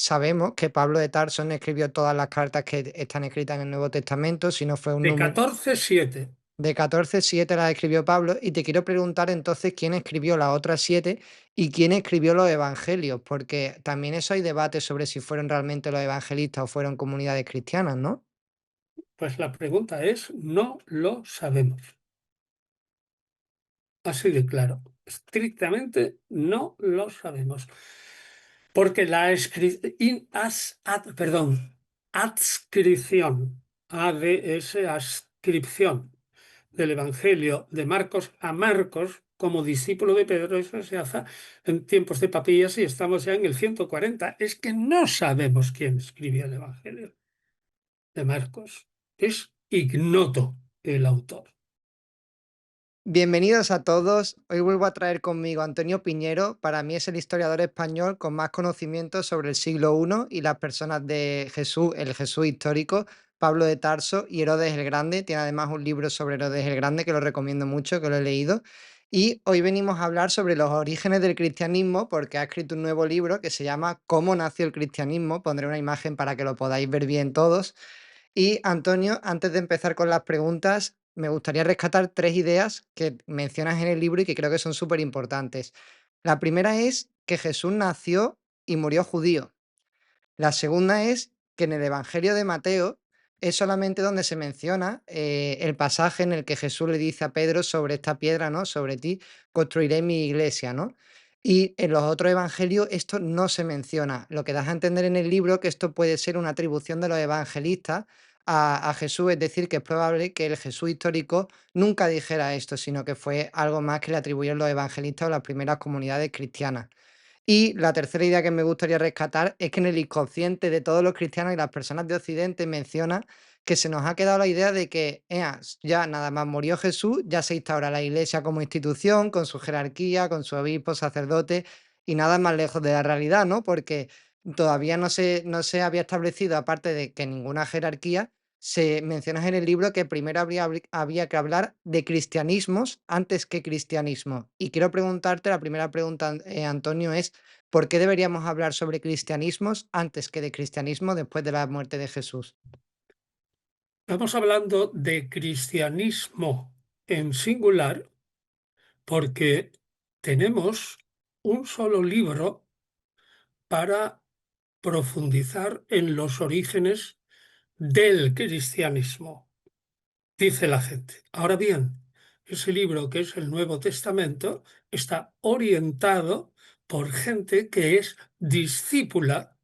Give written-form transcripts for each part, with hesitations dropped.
sabemos que Pablo de Tarso no escribió todas las cartas que están escritas en el Nuevo Testamento, sino fue un De número 14, 7. de 14, 7 las escribió Pablo. Y te quiero preguntar entonces quién escribió las otras 7 y quién escribió los evangelios, porque también eso hay debate sobre si fueron realmente los evangelistas o fueron comunidades cristianas, ¿no? Pues la pregunta es, no lo sabemos. Así de claro. Estrictamente no lo sabemos. Porque la adscripción, ascripción del Evangelio de Marcos a Marcos como discípulo de Pedro, eso se hace en tiempos de papillas y estamos ya en el 140. Es que no sabemos quién escribió el Evangelio de Marcos. Es ignoto el autor. Bienvenidos a todos. Hoy vuelvo a traer conmigo a Antonio Piñero. Para mí es el historiador español con más conocimiento sobre el siglo I y las personas de Jesús, el Jesús histórico, Pablo de Tarso y Herodes el Grande. Tiene además un libro sobre Herodes el Grande que lo recomiendo mucho, que lo he leído. Y hoy venimos a hablar sobre los orígenes del cristianismo porque ha escrito un nuevo libro que se llama ¿Cómo nació el cristianismo? Pondré una imagen para que lo podáis ver bien todos. Y Antonio, antes de empezar con las preguntas, me gustaría rescatar 3 ideas que mencionas en el libro y que creo que son súper importantes. La primera es que Jesús nació y murió judío. La segunda es que en el Evangelio de Mateo es solamente donde se menciona el pasaje en el que Jesús le dice a Pedro sobre esta piedra, ¿no? Sobre ti construiré mi iglesia, ¿no? Y en los otros evangelios esto no se menciona. Lo que das a entender en el libro que esto puede ser una atribución de los evangelistas a Jesús, es decir, que es probable que el Jesús histórico nunca dijera esto, sino que fue algo más que le atribuyeron los evangelistas o las primeras comunidades cristianas. Y la tercera idea que me gustaría rescatar es que en el inconsciente de todos los cristianos y las personas de Occidente menciona que se nos ha quedado la idea de que ya nada más murió Jesús, ya se instaura la iglesia como institución, con su jerarquía, con su obispo, sacerdote, y nada más lejos de la realidad, ¿no? Porque todavía no se había establecido, aparte de que ninguna jerarquía, se mencionas en el libro que primero había que hablar de cristianismos antes que cristianismo. Y quiero preguntarte, la primera pregunta, Antonio, es ¿por qué deberíamos hablar sobre cristianismos antes que de cristianismo después de la muerte de Jesús? Estamos hablando de cristianismo en singular porque tenemos un solo libro para profundizar en los orígenes del cristianismo, dice la gente. Ahora bien, ese libro, que es el Nuevo Testamento, está orientado por gente que es discípula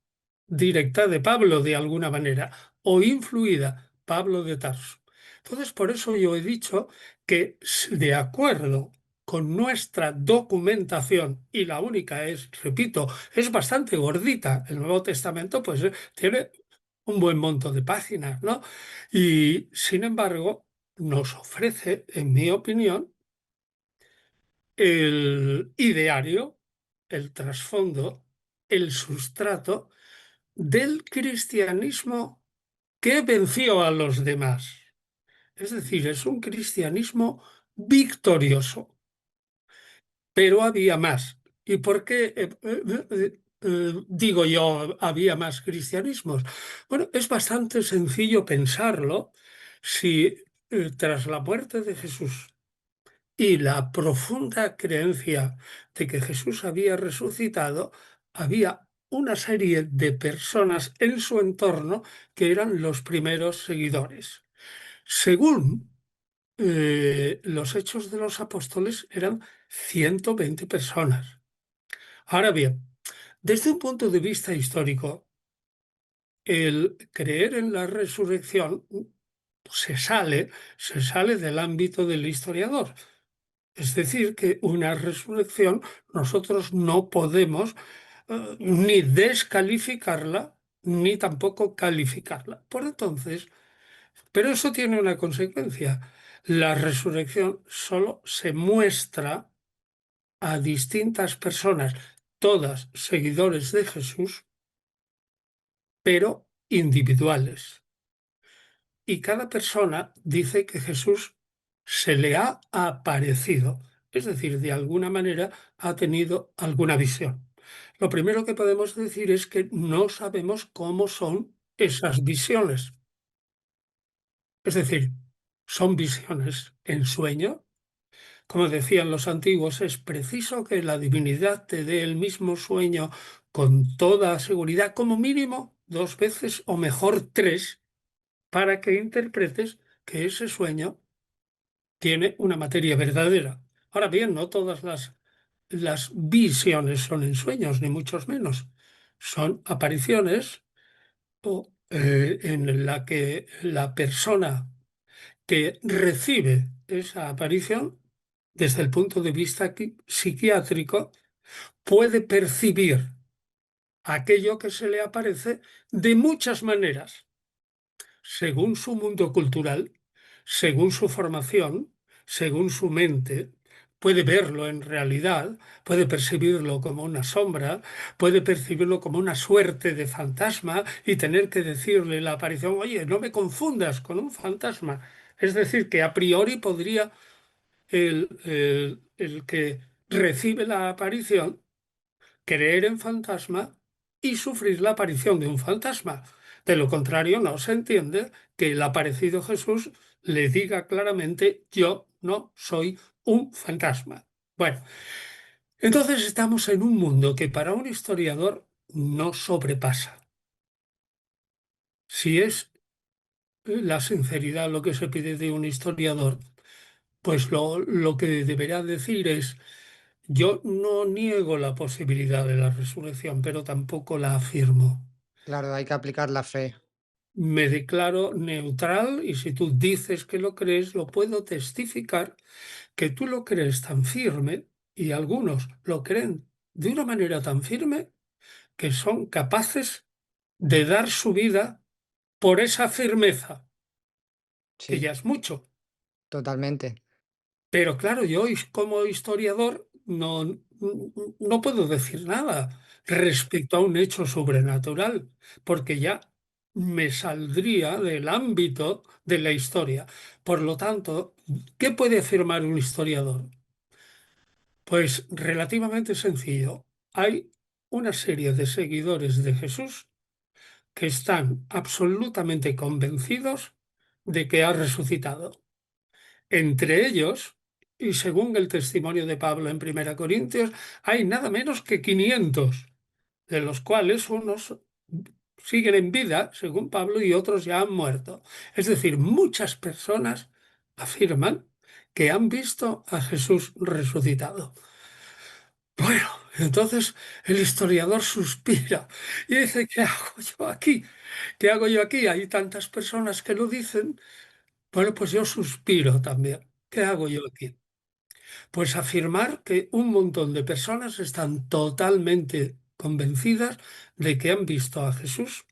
directa de Pablo de alguna manera o influida Pablo de Tarso. Entonces, por eso yo he dicho que de acuerdo con nuestra documentación, y la única es, repito, es bastante gordita, el Nuevo Testamento pues tiene un buen monto de páginas, ¿no? Y sin embargo, nos ofrece, en mi opinión, el ideario, el trasfondo, el sustrato del cristianismo que venció a los demás. Es decir, es un cristianismo victorioso, pero había más. ¿Y por qué digo yo había más cristianismos? Bueno, es bastante sencillo pensarlo si tras la muerte de Jesús y la profunda creencia de que Jesús había resucitado, había una serie de personas en su entorno que eran los primeros seguidores. Según los Hechos de los Apóstoles, eran 120 personas. Ahora bien, desde un punto de vista histórico, el creer en la resurrección se sale del ámbito del historiador. Es decir, que una resurrección nosotros no podemos ni descalificarla ni tampoco calificarla. Por entonces, pero eso tiene una consecuencia. La resurrección solo se muestra a distintas personas, todas seguidores de Jesús, pero individuales. Y cada persona dice que Jesús se le ha aparecido, es decir, de alguna manera ha tenido alguna visión. Lo primero que podemos decir es que no sabemos cómo son esas visiones. Es decir, ¿son visiones en sueño? Como decían los antiguos, es preciso que la divinidad te dé el mismo sueño con toda seguridad, como mínimo 2 veces o mejor 3, para que interpretes que ese sueño tiene una materia verdadera. Ahora bien, no todas las visiones son en sueños, ni muchos menos. Son apariciones en la que la persona que recibe esa aparición, desde el punto de vista psiquiátrico, puede percibir aquello que se le aparece de muchas maneras, según su mundo cultural, según su formación, según su mente. Puede verlo en realidad, puede percibirlo como una sombra, puede percibirlo como una suerte de fantasma y tener que decirle la aparición, oye, no me confundas con un fantasma. Es decir, que a priori podría el que recibe la aparición creer en fantasma y sufrir la aparición de un fantasma. De lo contrario, no se entiende que el aparecido Jesús le diga claramente, yo no soy un fantasma. Bueno, entonces estamos en un mundo que para un historiador no sobrepasa. Si es la sinceridad lo que se pide de un historiador, pues lo que deberá decir es, yo no niego la posibilidad de la resurrección, pero tampoco la afirmo. Claro, hay que aplicar la fe. Me declaro neutral y si tú dices que lo crees, lo puedo testificar que tú lo crees tan firme y algunos lo creen de una manera tan firme que son capaces de dar su vida por esa firmeza, que Sí, ya es mucho. totalmente. Pero claro, yo como historiador no puedo decir nada respecto a un hecho sobrenatural, porque ya me saldría del ámbito de la historia. Por lo tanto, ¿qué puede afirmar un historiador? Pues relativamente sencillo. Hay una serie de seguidores de Jesús que están absolutamente convencidos de que ha resucitado. Entre ellos, y según el testimonio de Pablo en 1 Corintios, hay nada menos que 500, de los cuales unos siguen en vida, según Pablo, y otros ya han muerto. Es decir, muchas personas afirman que han visto a Jesús resucitado. Bueno, entonces el historiador suspira y dice, ¿qué hago yo aquí? ¿Qué hago yo aquí? Hay tantas personas que lo dicen. Bueno, pues yo suspiro también. ¿Qué hago yo aquí? Pues afirmar que un montón de personas están totalmente convencidas de que han visto a Jesús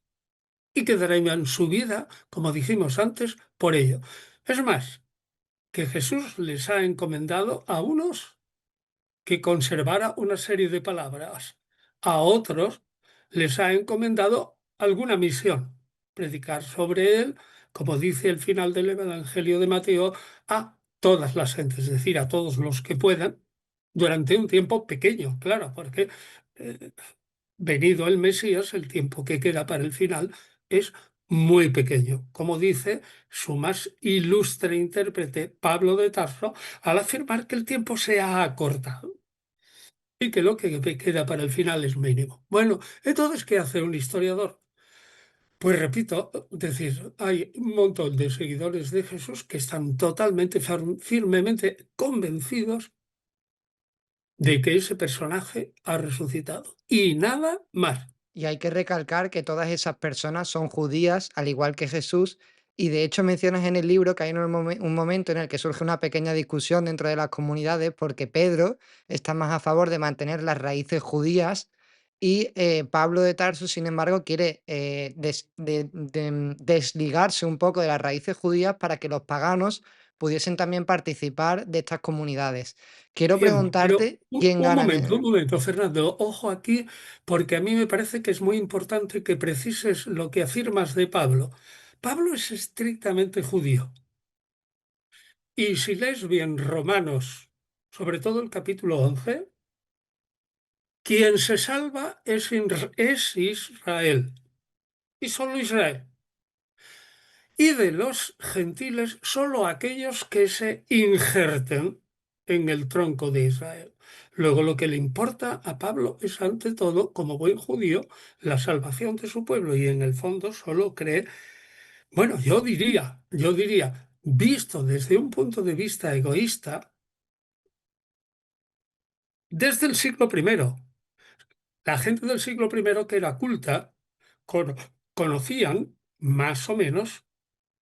y que darían su vida, como dijimos antes, por ello. Es más, que Jesús les ha encomendado a unos que conservara una serie de palabras, a otros les ha encomendado alguna misión, predicar sobre él, como dice el final del Evangelio de Mateo, a todas las gentes, es decir, a todos los que puedan, durante un tiempo pequeño, claro, porque eh, venido el Mesías, el tiempo que queda para el final es muy pequeño, como dice su más ilustre intérprete Pablo de Tarso, al afirmar que el tiempo se ha acortado y que lo que queda para el final es mínimo. Bueno, entonces, ¿qué hace un historiador? Pues repito, decir, hay un montón de seguidores de Jesús que están totalmente firmemente convencidos de que ese personaje ha resucitado. Y nada más. Y hay que recalcar que todas esas personas son judías, al igual que Jesús, y de hecho mencionas en el libro que hay un momento en el que surge una pequeña discusión dentro de las comunidades porque Pedro está más a favor de mantener las raíces judías y Pablo de Tarso, sin embargo, quiere desligarse un poco de las raíces judías para que los paganos pudiesen también participar de estas comunidades. Quiero Bien, pero preguntarte quién gana un momento, Fernando. Ojo aquí, porque a mí me parece que es muy importante que precises lo que afirmas de Pablo. Pablo es estrictamente judío. Y si lees bien Romanos, sobre todo el capítulo 11, quien se salva es Israel, y solo Israel. Y de los gentiles, solo aquellos que se injerten en el tronco de Israel. Luego lo que le importa a Pablo es ante todo, como buen judío, la salvación de su pueblo y en el fondo solo cree, bueno, yo diría, visto desde un punto de vista egoísta, desde el siglo primero. La gente del siglo primero que era culta cono- conocían más o menos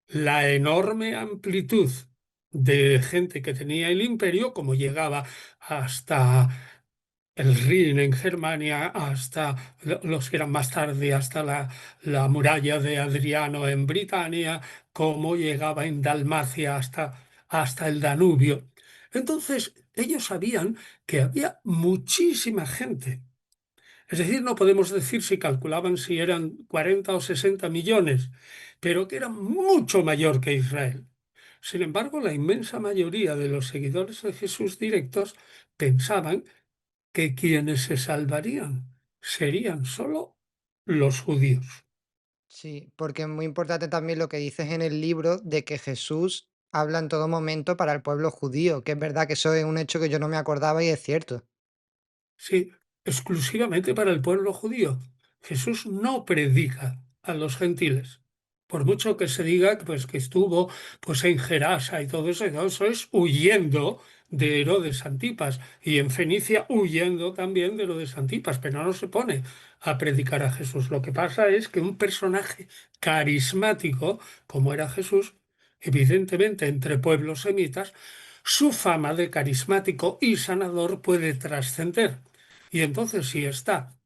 la enorme amplitud de gente que tenía el imperio, como llegaba hasta el Rin en Germania, hasta los que eran más tarde, hasta la muralla de Adriano en Britania, como llegaba en Dalmacia hasta el Danubio. Entonces, ellos sabían que había muchísima gente. Es decir, no podemos decir si calculaban si eran 40 o 60 millones, pero que era mucho mayor que Israel. Sin embargo, la inmensa mayoría de los seguidores de Jesús directos pensaban que quienes se salvarían serían solo los judíos. Sí, porque es muy importante también lo que dices en el libro de que Jesús habla en todo momento para el pueblo judío, que es verdad que eso es un hecho que yo no me acordaba y es cierto. Sí, exclusivamente para el pueblo judío. Jesús no predica a los gentiles. Por mucho que se diga pues, que estuvo pues, en Gerasa y todo eso es huyendo de Herodes Antipas y en Fenicia huyendo también de Herodes Antipas, pero no se pone a predicar a Jesús. Lo que pasa es que un personaje carismático como era Jesús, evidentemente entre pueblos semitas, su fama de carismático y sanador puede trascender. Y entonces, si está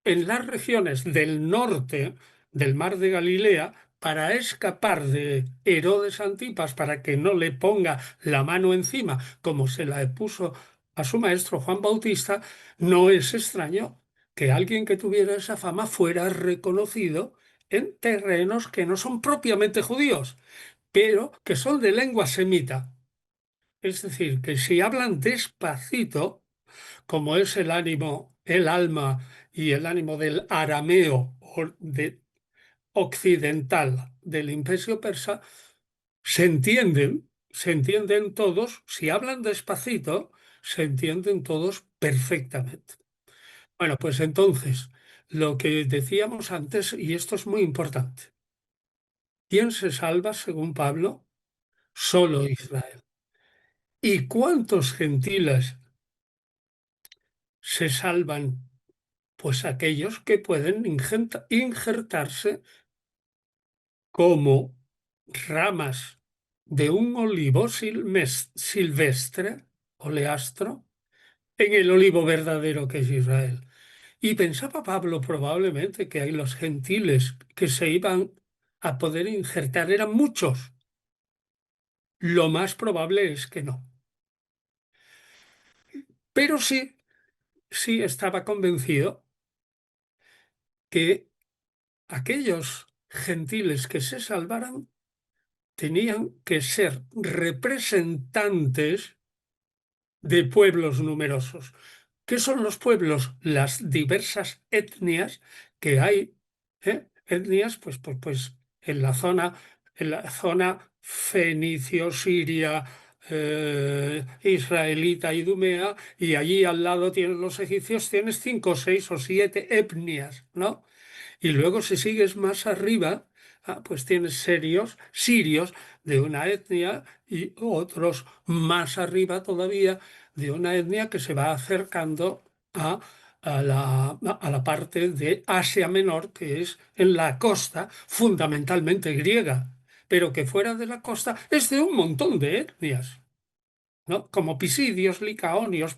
en las regiones del norte del mar de Galilea, para escapar de Herodes Antipas, para que no le ponga la mano encima, como se la puso a su maestro Juan Bautista, no es extraño que alguien que tuviera esa fama fuera reconocido en terrenos que no son propiamente judíos, pero que son de lengua semita. Es decir, que si hablan despacito, como es el ánimo, el alma y el ánimo del arameo occidental del imperio persa, se entienden todos, si hablan despacito, se entienden todos perfectamente. Bueno, pues entonces, lo que decíamos antes, y esto es muy importante, ¿quién se salva según Pablo? Solo Israel. ¿Y cuántos gentiles se salvan? Pues aquellos que pueden injertarse como ramas de un olivo silvestre, oleastro, en el olivo verdadero que es Israel. Y pensaba Pablo probablemente que hay los gentiles que se iban a poder injertar eran muchos. Lo más probable es que no. Pero sí, sí estaba convencido que aquellos gentiles que se salvaran tenían que ser representantes de pueblos numerosos. ¿Qué son los pueblos? Las diversas etnias que hay, ¿eh? Etnias, pues en la zona fenicio, siria, israelita, idumea, y allí al lado tienes los egipcios, tienes 5, 6 o 7 etnias, ¿no? Y luego si sigues más arriba, pues tienes sirios de una etnia y otros más arriba todavía de una etnia que se va acercando a la parte de Asia Menor, que es en la costa, fundamentalmente griega, pero que fuera de la costa es de un montón de etnias. ¿No? Como pisidios, licaonios,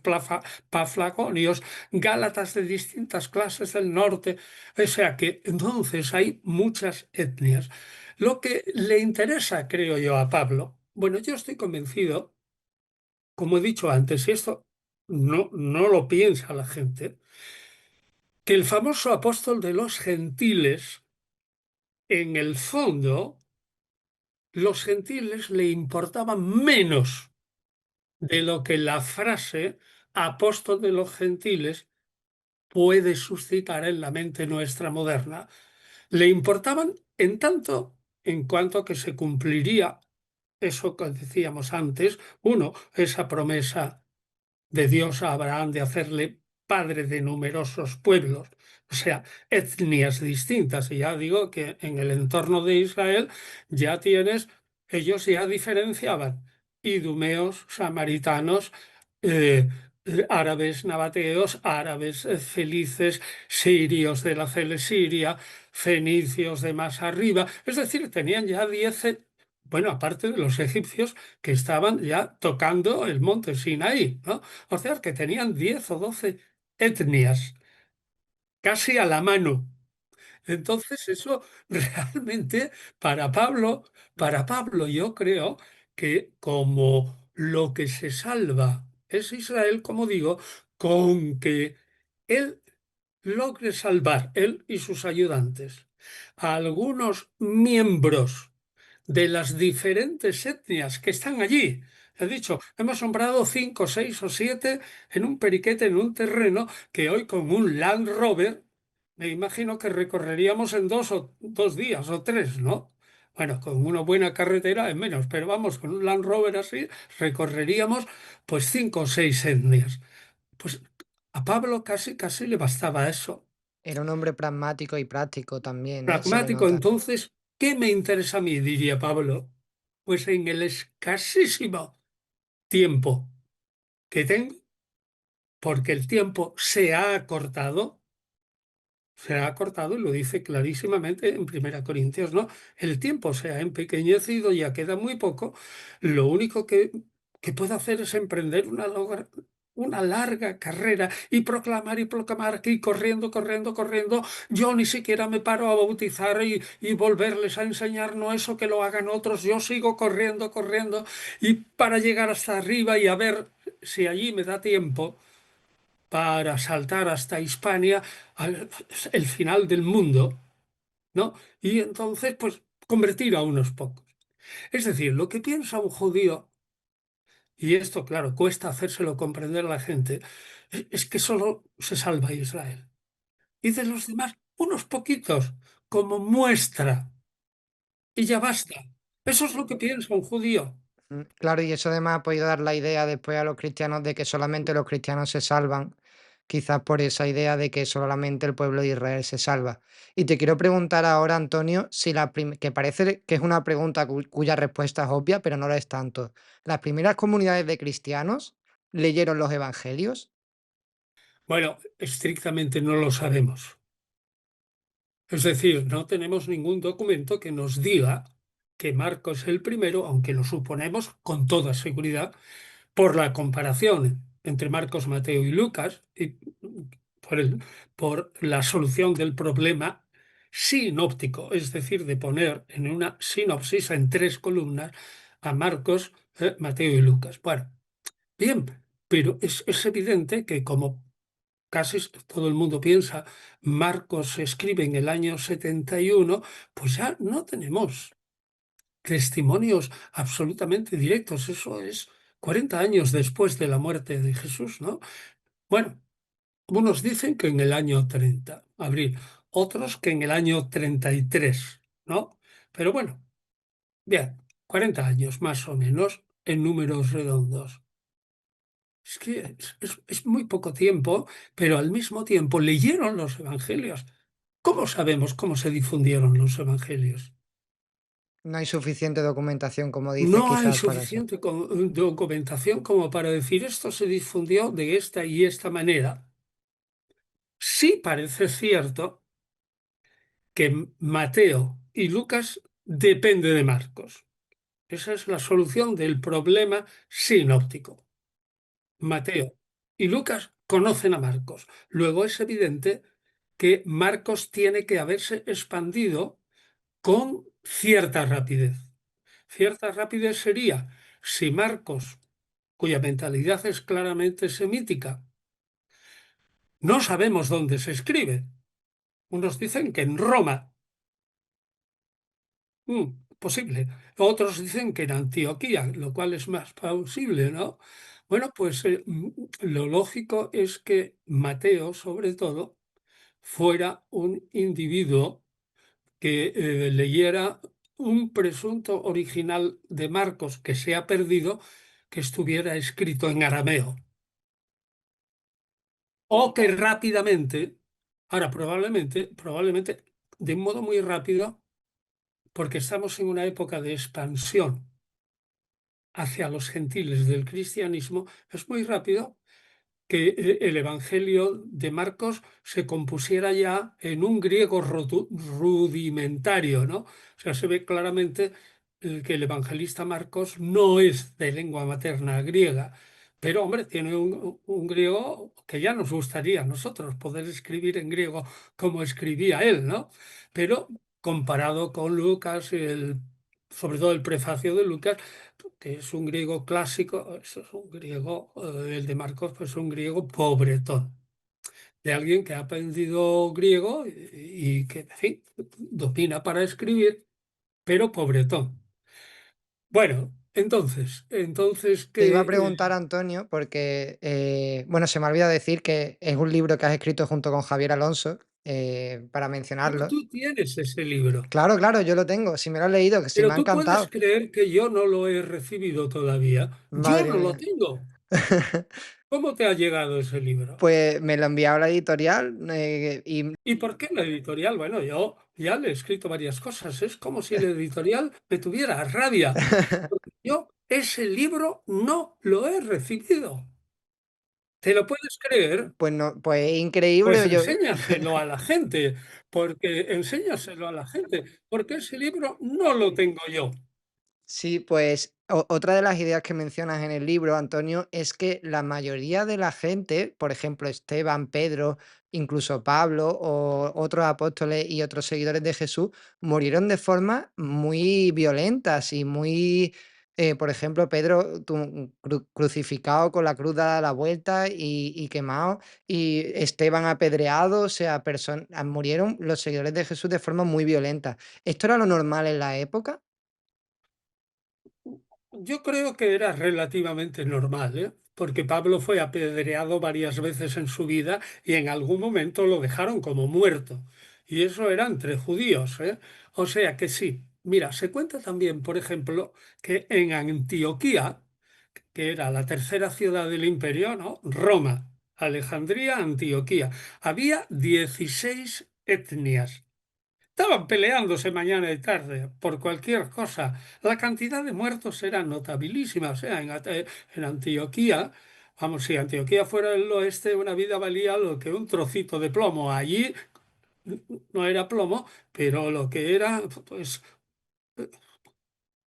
paflagonios, gálatas de distintas clases del norte. O sea que entonces hay muchas etnias. Lo que le interesa, creo yo, a Pablo, bueno, yo estoy convencido, como he dicho antes, y esto no lo piensa la gente, que el famoso apóstol de los gentiles, en el fondo, los gentiles le importaban menos de lo que la frase apóstol de los gentiles puede suscitar en la mente nuestra moderna. Le importaban en tanto en cuanto que se cumpliría eso que decíamos antes, uno, esa promesa de Dios a Abraham de hacerle padre de numerosos pueblos, o sea, etnias distintas. Y ya digo que en el entorno de Israel ya tienes, ellos ya diferenciaban idumeos, samaritanos, eh, árabes nabateos, árabes felices, sirios de la Celesiria, fenicios de más arriba. Es decir, tenían ya 10, bueno, aparte de los egipcios que estaban ya tocando el monte Sinaí, ¿no? O sea, que tenían 10 o 12 etnias, casi a la mano. Entonces, eso realmente para Pablo, yo creo que como lo que se salva es Israel, como digo, con que él logre salvar, él y sus ayudantes, a algunos miembros de las diferentes etnias que están allí. He dicho, hemos nombrado 5, 6 o 7 en un periquete, en un terreno que hoy con un Land Rover, me imagino que recorreríamos en 2 días o 3, ¿no? Bueno, con una buena carretera en menos, pero vamos, con un Land Rover así recorreríamos pues 5 o 6 etnias. Pues a Pablo casi, casi le bastaba eso. Era un hombre pragmático y práctico también, ¿eh? Se le Pragmático, nota. entonces, ¿qué me interesa a mí? Diría Pablo. Pues en el escasísimo tiempo que tengo, porque el tiempo se ha acortado, se ha acortado y lo dice clarísimamente en Primera Corintios, ¿no? El tiempo se ha empequeñecido, ya queda muy poco. Lo único que puedo hacer es emprender una larga carrera y proclamar aquí, corriendo, corriendo, corriendo. Yo ni siquiera me paro a bautizar y volverles a enseñar, no eso que lo hagan otros. Yo sigo corriendo, corriendo y para llegar hasta arriba y a ver si allí me da tiempo para saltar hasta Hispania, el final del mundo, ¿no? Y entonces, pues, convertir a unos pocos. Es decir, lo que piensa un judío, y esto, claro, cuesta hacérselo comprender a la gente, es que solo se salva Israel. Y de los demás, unos poquitos, como muestra, y ya basta. Eso es lo que piensa un judío. Claro, y eso además ha podido dar la idea después a los cristianos de que solamente los cristianos se salvan, quizás por esa idea de que solamente el pueblo de Israel se salva. Y te quiero preguntar ahora, Antonio, si que parece que es una pregunta cuya respuesta es obvia, pero no lo es tanto. ¿Las primeras comunidades de cristianos leyeron los evangelios? Bueno, estrictamente no lo sabemos. Es decir, no tenemos ningún documento que nos diga que Marcos es el primero, aunque lo suponemos con toda seguridad, por la comparación entre Marcos, Mateo y Lucas, y por, por la solución del problema sinóptico, es decir, de poner en una sinopsis en 3 columnas a Marcos, Mateo y Lucas. Bueno, bien, pero es evidente que como casi todo el mundo piensa, Marcos se escribe en el año 71, pues ya no tenemos testimonios absolutamente directos. Eso es 40 años después de la muerte de Jesús, ¿no? Bueno, unos dicen que en el año 30, abril, otros que en el año 33, ¿no? Pero bueno, bien, 40 años más o menos en números redondos. Es que es muy poco tiempo, pero al mismo tiempo leyeron los evangelios. ¿Cómo sabemos cómo se difundieron los evangelios? No hay suficiente documentación, como dices, No hay quizás para eso. suficiente documentación como para decir esto se difundió de esta y esta manera. Sí parece cierto que Mateo y Lucas dependen de Marcos. Esa es la solución del problema sinóptico. Mateo y Lucas conocen a Marcos. Luego es evidente que Marcos tiene que haberse expandido con cierta rapidez. Cierta rapidez sería si Marcos, cuya mentalidad es claramente semítica, no sabemos dónde se escribe. Unos dicen que en Roma. Posible. Otros dicen que en Antioquía, lo cual es más plausible, ¿no? Bueno, pues lo lógico es que Mateo, sobre todo, fuera un individuo que leyera un presunto original de Marcos que se ha perdido, que estuviera escrito en arameo, o que rápidamente, ahora probablemente de un modo muy rápido, porque estamos en una época de expansión hacia los gentiles del cristianismo, es muy rápido que el Evangelio de Marcos se compusiera ya en un griego rudimentario, ¿no? O sea, se ve claramente que el evangelista Marcos no es de lengua materna griega, pero hombre, tiene un griego que ya nos gustaría a nosotros poder escribir en griego como escribía él, ¿no? Pero comparado con Lucas, sobre todo el prefacio de Lucas, que es un griego clásico, eso es un griego, el de Marcos, pues un griego pobretón, de alguien que ha aprendido griego y que, en fin, domina para escribir, pero pobretón. Bueno, entonces Te iba a que preguntar, Antonio, porque, bueno, se me ha olvidado decir que es un libro que has escrito junto con Javier Alonso, para mencionarlo. tú tienes ese libro, Claro, claro, yo lo tengo. Si me lo has leído, que sí me pero ha tú puedes encantado. creer que yo no lo he recibido todavía. Yo Madre no lo mía. tengo. ¿Cómo te ha llegado ese libro? Pues me lo enviaba la editorial, y ¿Y por qué la editorial? Bueno, yo ya le he escrito varias cosas. Es como si la editorial me tuviera rabia. Porque yo ese libro no lo he recibido. ¿Te lo puedes creer? pues no, pues es Pues increíble. Yo enséñaselo a la gente, porque enséñaselo a la gente, porque ese libro no lo tengo yo. sí, pues otra de las ideas que mencionas en el libro, Antonio, es que la mayoría de la gente, por ejemplo, Esteban, Pedro, incluso Pablo o otros apóstoles y otros seguidores de Jesús, murieron de forma muy violentas y muy, por ejemplo, Pedro crucificado con la cruz dada la vuelta y quemado, y Esteban apedreado, o sea, murieron los seguidores de Jesús de forma muy violenta. ¿Esto era lo normal en la época? Yo creo que era relativamente normal, ¿eh? Porque Pablo fue apedreado varias veces en su vida y en algún momento lo dejaron como muerto. Y eso era entre judíos, ¿eh? O sea que sí. Mira, se cuenta también, por ejemplo, que en Antioquía, que era la tercera ciudad del imperio, ¿no? Roma, Alejandría, Antioquía, había 16 etnias. Estaban peleándose mañana y tarde por cualquier cosa. La cantidad de muertos era notabilísima. O sea, en Antioquía, vamos, si Antioquía fuera el oeste, una vida valía lo que un trocito de plomo. Allí no era plomo, pero lo que era, pues,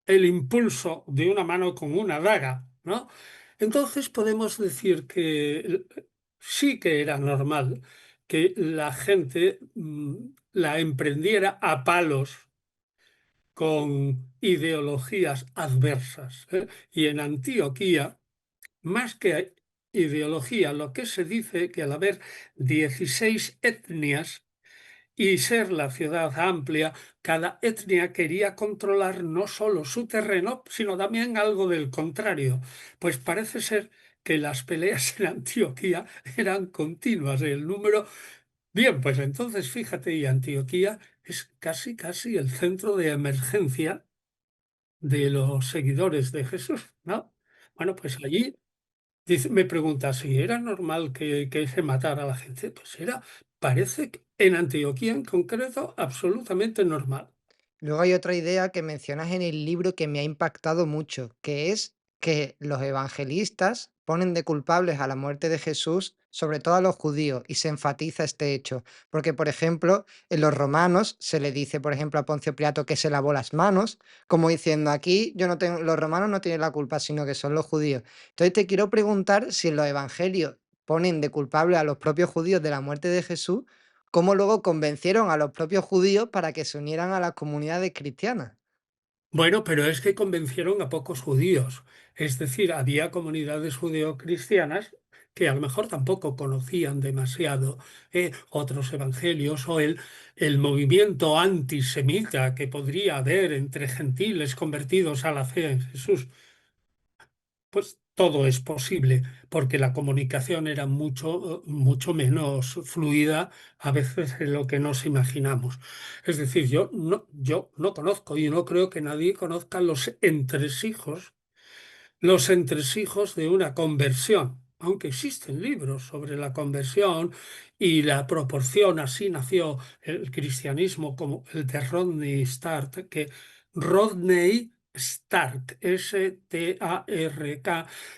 el impulso de una mano con una daga, ¿no? Entonces podemos decir que sí que era normal que la gente la emprendiera a palos con ideologías adversas, ¿eh? Y en Antioquía, más que ideología, lo que se dice que al haber 16 etnias y ser la ciudad amplia, cada etnia quería controlar no solo su terreno, sino también algo del contrario. Pues parece ser que las peleas en Antioquía eran continuas. El número Bien, pues entonces fíjate, y Antioquía es casi el centro de emergencia de los seguidores de Jesús, ¿no? Bueno, pues allí me pregunta si era normal que se matara a la gente. Pues era, parece que en Antioquía en concreto, absolutamente normal. Luego hay otra idea que mencionas en el libro que me ha impactado mucho, que es que los evangelistas ponen de culpables a la muerte de Jesús, sobre todo a los judíos, y se enfatiza este hecho. Porque, por ejemplo, en los romanos se le dice, por ejemplo, a Poncio Pilato que se lavó las manos, como diciendo aquí yo no tengo, los romanos no tienen la culpa, sino que son los judíos. Entonces te quiero preguntar si en los evangelios ponen de culpable a los propios judíos de la muerte de Jesús. ¿Cómo luego convencieron a los propios judíos para que se unieran a las comunidades cristianas? Bueno, pero es que convencieron a pocos judíos. Es decir, había comunidades judeocristianas que a lo mejor tampoco conocían demasiado otros evangelios o el movimiento antisemita que podría haber entre gentiles convertidos a la fe en Jesús. Pues todo es posible, porque la comunicación era mucho menos fluida a veces de lo que nos imaginamos. Es decir, yo no conozco y no creo que nadie conozca los entresijos de una conversión, aunque existen libros sobre la conversión y la proporción, así nació el cristianismo como el de Rodney Stark, Stark,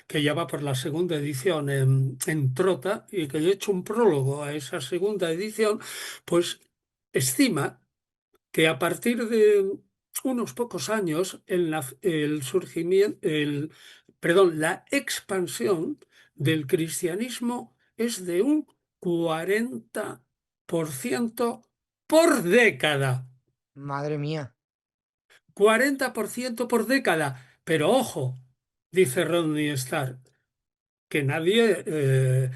que ya va por la segunda edición en Trota y que yo he hecho un prólogo a esa segunda edición, pues estima que a partir de unos pocos años el surgimiento, perdón, la expansión del cristianismo es de un 40% por década. Madre mía. 40% por década. Pero ojo, dice Rodney Starr, que nadie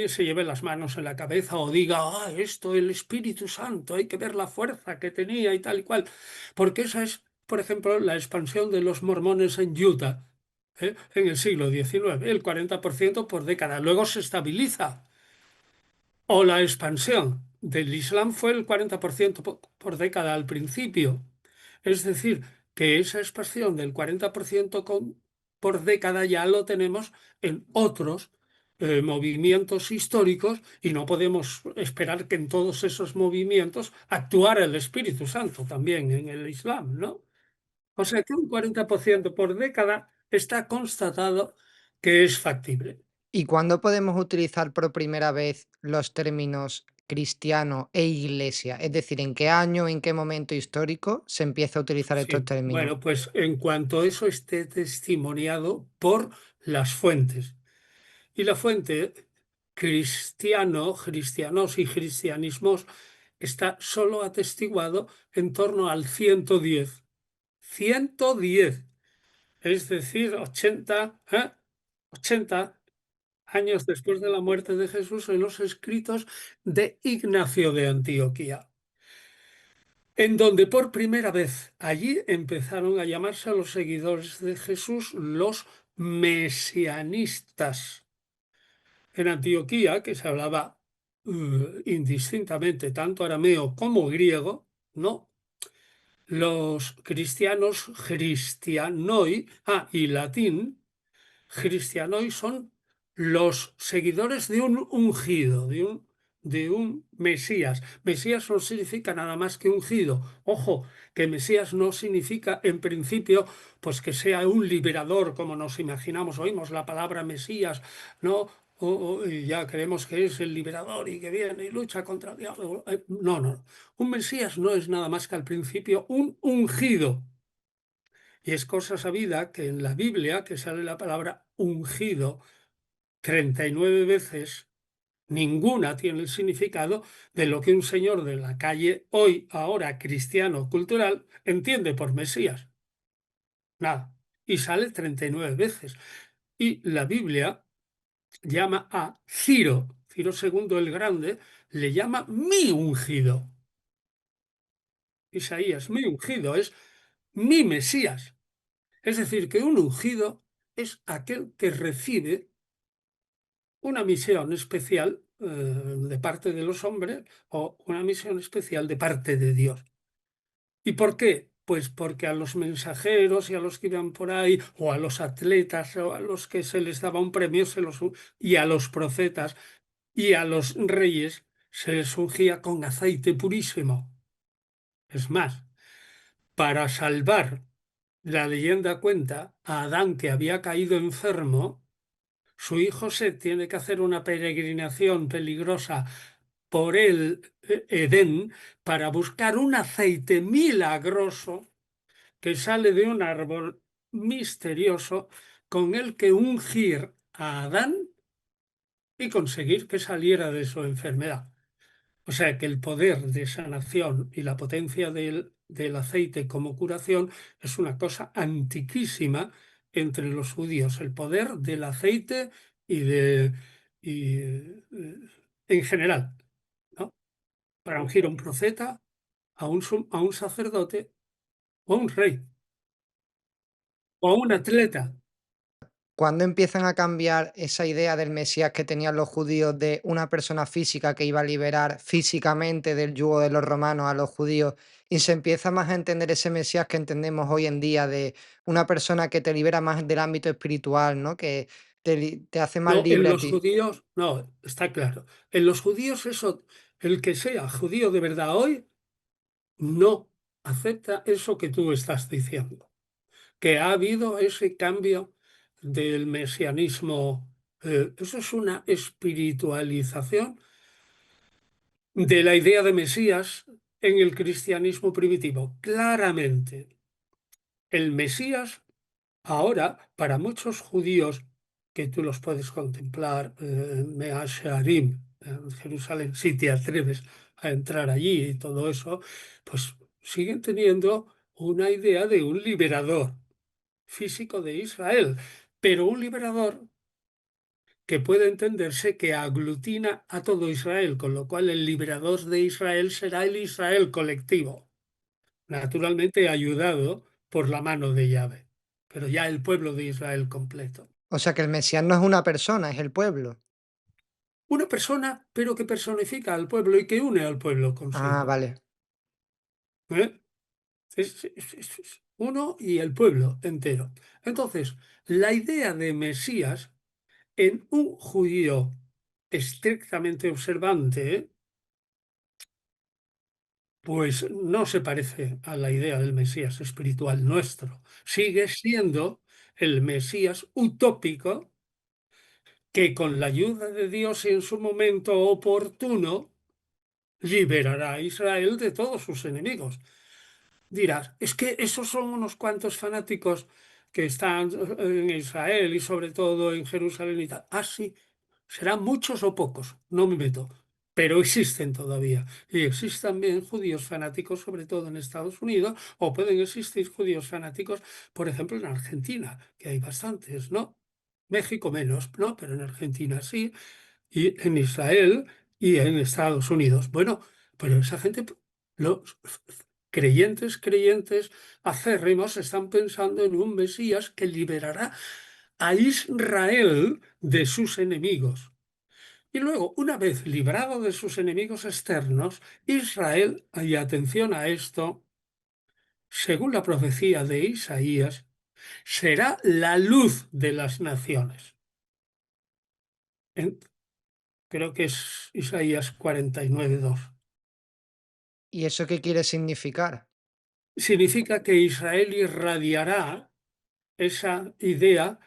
se lleve las manos en la cabeza o diga, esto, el Espíritu Santo, hay que ver la fuerza que tenía y tal y cual. Porque esa es, por ejemplo, la expansión de los mormones en Utah, en el siglo XIX, el 40% por década. Luego se estabiliza. O la expansión del Islam fue el 40% por década al principio. Es decir, que esa expansión del 40% por década ya lo tenemos en otros movimientos históricos y no podemos esperar que en todos esos movimientos actuara el Espíritu Santo también en el Islam, ¿no? O sea que un 40% por década está constatado que es factible. ¿Y cuándo podemos utilizar por primera vez los términos cristiano e iglesia? Es decir, ¿en qué año, en qué momento histórico se empieza a utilizar estos Sí, términos? bueno, pues en cuanto eso esté testimoniado por las fuentes. Y la fuente cristianos y cristianismos está solo atestiguado en torno al 110. 110, es decir, 80 años después de la muerte de Jesús en los escritos de Ignacio de Antioquía, en donde por primera vez allí empezaron a llamarse a los seguidores de Jesús los mesianistas. En Antioquía, que se hablaba indistintamente tanto arameo como griego, ¿no? Los cristianos cristianoi, y latín, cristianoi son los seguidores de un ungido, de un Mesías. Mesías no significa nada más que ungido. Ojo, que Mesías no significa en principio pues que sea un liberador como nos imaginamos, oímos la palabra Mesías, ¿no? Y ya creemos que es el liberador y que viene y lucha contra el diablo. No, no. Un Mesías no es nada más que al principio un ungido. Y es cosa sabida que en la Biblia, que sale la palabra ungido 39 veces, ninguna tiene el significado de lo que un señor de la calle, hoy, ahora cristiano cultural, entiende por Mesías. Nada. Y sale 39 veces. Y la Biblia llama a Ciro segundo el Grande, le llama mi ungido. Isaías, mi ungido, es mi Mesías. Es decir, que un ungido es aquel que recibe una misión especial de parte de los hombres o una misión especial de parte de Dios. ¿Y por qué? Pues porque a los mensajeros y a los que iban por ahí, o a los atletas, o a los que se les daba un premio, y a los profetas y a los reyes se les ungía con aceite purísimo. Es más, para salvar, la leyenda cuenta, a Adán que había caído enfermo, su hijo se tiene que hacer una peregrinación peligrosa por el Edén para buscar un aceite milagroso que sale de un árbol misterioso con el que ungir a Adán y conseguir que saliera de su enfermedad. O sea que el poder de sanación y la potencia del aceite como curación es una cosa antiquísima entre los judíos, el poder del aceite y en general, ¿no? Para ungir a un profeta, a un sacerdote o a un rey o a un atleta. ¿cuándo empiezan a cambiar esa idea del Mesías que tenían los judíos de una persona física que iba a liberar físicamente del yugo de los romanos a los judíos? Y se empieza más a entender ese Mesías que entendemos hoy en día de una persona que te libera más del ámbito espiritual, ¿no? Que te hace más No, en libre a los ti. judíos, no, está claro. En los judíos eso, el que sea judío de verdad hoy, no acepta eso que tú estás diciendo, que ha habido ese cambio del mesianismo. Eso es una espiritualización de la idea de Mesías en el cristianismo primitivo. Claramente, el Mesías ahora, para muchos judíos que tú los puedes contemplar, Mea Shearim, en Jerusalén, si te atreves a entrar allí y todo eso, pues siguen teniendo una idea de un liberador físico de Israel, pero un liberador que puede entenderse que aglutina a todo Israel, con lo cual el liberador de Israel será el Israel colectivo, naturalmente ayudado por la mano de Yahvé, pero ya el pueblo de Israel completo. O sea que el Mesías no es una persona, es el pueblo. Una persona, pero que personifica al pueblo y que une al pueblo Ah, consigo. vale. ¿Eh? Es uno y el pueblo entero. Entonces, la idea de Mesías en un judío estrictamente observante, pues no se parece a la idea del Mesías espiritual nuestro. Sigue siendo el Mesías utópico que con la ayuda de Dios en su momento oportuno liberará a Israel de todos sus enemigos. Dirás, es que esos son unos cuantos fanáticos que están en Israel y sobre todo en Jerusalén y tal. Ah, sí, serán muchos o pocos, no me meto, pero existen todavía. Y existen también judíos fanáticos, sobre todo en Estados Unidos, o pueden existir judíos fanáticos, por ejemplo, en Argentina, que hay bastantes, ¿no? México menos, ¿no? Pero en Argentina sí, y en Israel y en Estados Unidos. Bueno, pero esa gente, los creyentes acérrimos, están pensando en un Mesías que liberará a Israel de sus enemigos. Y luego, una vez librado de sus enemigos externos, Israel, y atención a esto, según la profecía de Isaías, será la luz de las naciones. En- Creo que es Isaías 49:2. ¿Y eso qué quiere significar? Significa que Israel irradiará esa idea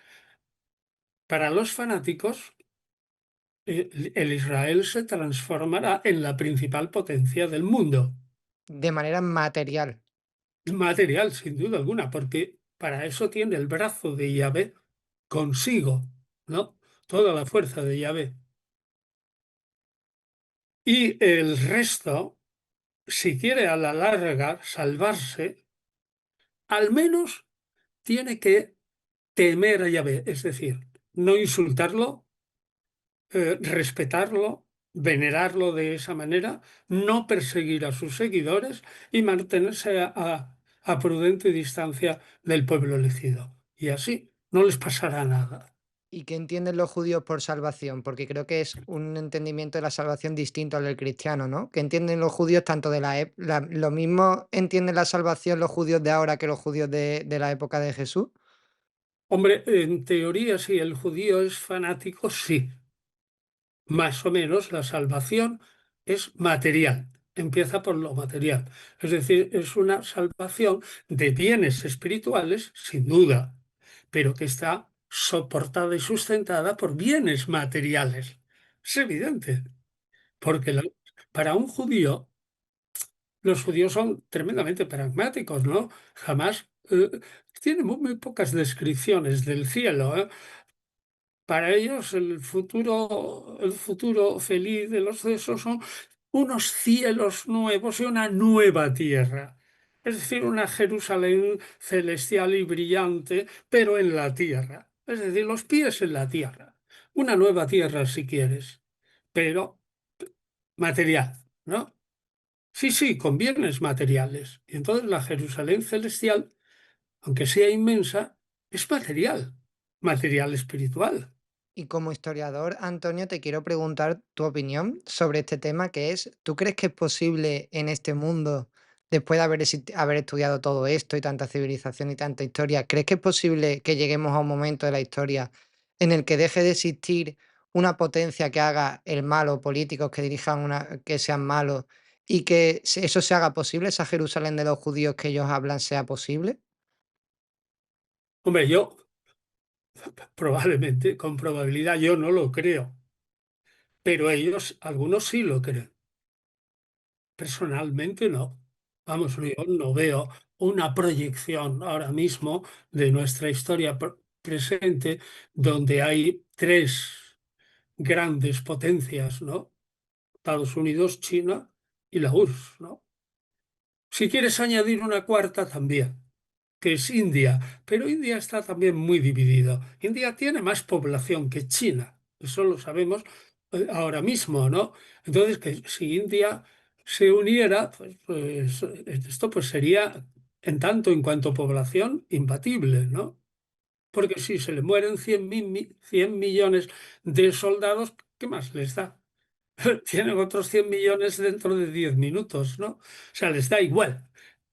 para los fanáticos. El Israel se transformará en la principal potencia del mundo. De manera material. Material, sin duda alguna, porque para eso tiene el brazo de Yahvé consigo, ¿no? Toda la fuerza de Yahvé. Y el resto, si quiere a la larga salvarse, al menos tiene que temer a Yahvé, es decir, no insultarlo, respetarlo, venerarlo de esa manera, no perseguir a sus seguidores y mantenerse a prudente distancia del pueblo elegido. Y así no les pasará nada. ¿Y qué entienden los judíos por salvación? Porque creo que es un entendimiento de la salvación distinto al del cristiano, ¿no? ¿Qué entienden los judíos tanto de lo mismo entienden la salvación los judíos de ahora que los judíos de la época de Jesús? Hombre, en teoría, si el judío es fanático, sí. Más o menos la salvación es material, empieza por lo material. Es decir, es una salvación de bienes espirituales, sin duda, pero que está soportada y sustentada por bienes materiales. Es evidente, porque para un judío, los judíos son tremendamente pragmáticos, ¿no? Jamás tienen muy pocas descripciones del cielo, ¿eh? Para ellos el futuro feliz de los de esos son unos cielos nuevos y una nueva tierra. Es decir, una Jerusalén celestial y brillante, pero en la tierra. Es decir, los pies en la tierra. Una nueva tierra si quieres, pero material, ¿no? Sí, sí, con bienes materiales. Y entonces la Jerusalén celestial, aunque sea inmensa, es material. material espiritual. Y como historiador, Antonio, te quiero preguntar tu opinión sobre este tema, que es, ¿tú crees que es posible en este mundo, después de haber estudiado todo esto y tanta civilización y tanta historia, crees que es posible que lleguemos a un momento de la historia en el que deje de existir una potencia que haga el mal o políticos que dirijan que sean malos y que eso se haga posible, esa Jerusalén de los judíos que ellos hablan sea posible? Hombre, yo probablemente, con probabilidad, yo no lo creo, pero ellos, algunos sí lo creen. Personalmente no. Vamos, yo no veo una proyección ahora mismo de nuestra historia presente donde hay tres grandes potencias, ¿no? Estados Unidos, China y la URSS, ¿no? Si quieres añadir una cuarta también, que es India, pero India está también muy dividido. India tiene más población que China, eso lo sabemos ahora mismo, ¿no? Entonces, que si India se uniera, esto pues sería, en tanto en cuanto población, imbatible, ¿no? Porque si se le mueren 100 millones de soldados, ¿qué más les da? Tienen otros 100 millones dentro de 10 minutos, ¿no? O sea, les da igual.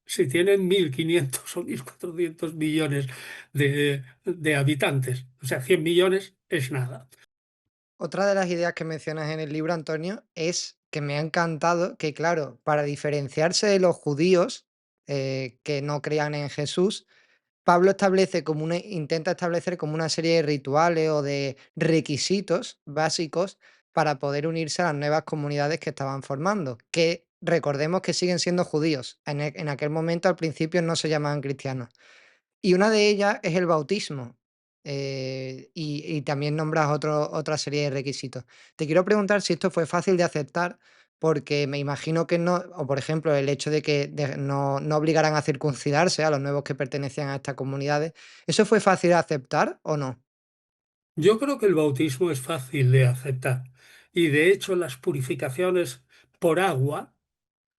Si tienen 1.500 o 1.400 millones de habitantes, o sea, 100 millones es nada. Otra de las ideas que mencionas en el libro, Antonio, es que me ha encantado que, claro, para diferenciarse de los judíos que no creían en Jesús, Pablo intenta establecer como una serie de rituales o de requisitos básicos para poder unirse a las nuevas comunidades que estaban formando, que recordemos que siguen siendo judíos. En aquel momento, al principio, no se llamaban cristianos. Y una de ellas es el bautismo, y también nombras otra serie de requisitos. Te quiero preguntar si esto fue fácil de aceptar, porque me imagino que no, o por ejemplo, el hecho de que no obligaran a circuncidarse a los nuevos que pertenecían a estas comunidades, ¿eso fue fácil de aceptar o no? Yo creo que el bautismo es fácil de aceptar y de hecho las purificaciones por agua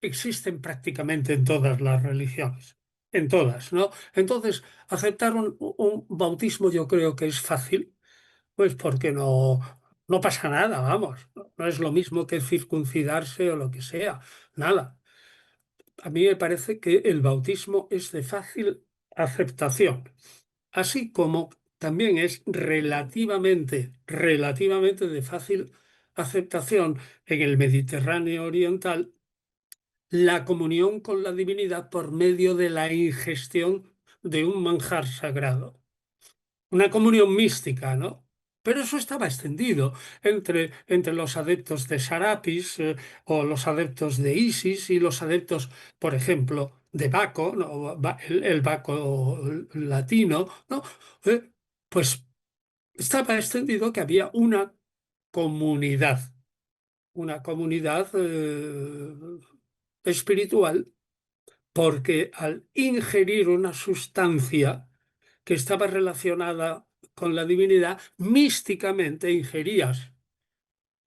existen prácticamente en todas las religiones, en todas, ¿no? Entonces, aceptar un bautismo yo creo que es fácil. Pues porque no pasa nada, vamos. No es lo mismo que circuncidarse o lo que sea, nada. A mí me parece que el bautismo es de fácil aceptación, así como también es relativamente de fácil aceptación en el Mediterráneo oriental la comunión con la divinidad por medio de la ingestión de un manjar sagrado. Una comunión mística, ¿no? Pero eso estaba extendido entre los adeptos de Sarapis o los adeptos de Isis y los adeptos, por ejemplo, de Baco, ¿no? El Baco latino, ¿no? Eh, pues estaba extendido que había comunidad, una comunidad espiritual, porque al ingerir una sustancia, que estaba relacionada con la divinidad, místicamente ingerías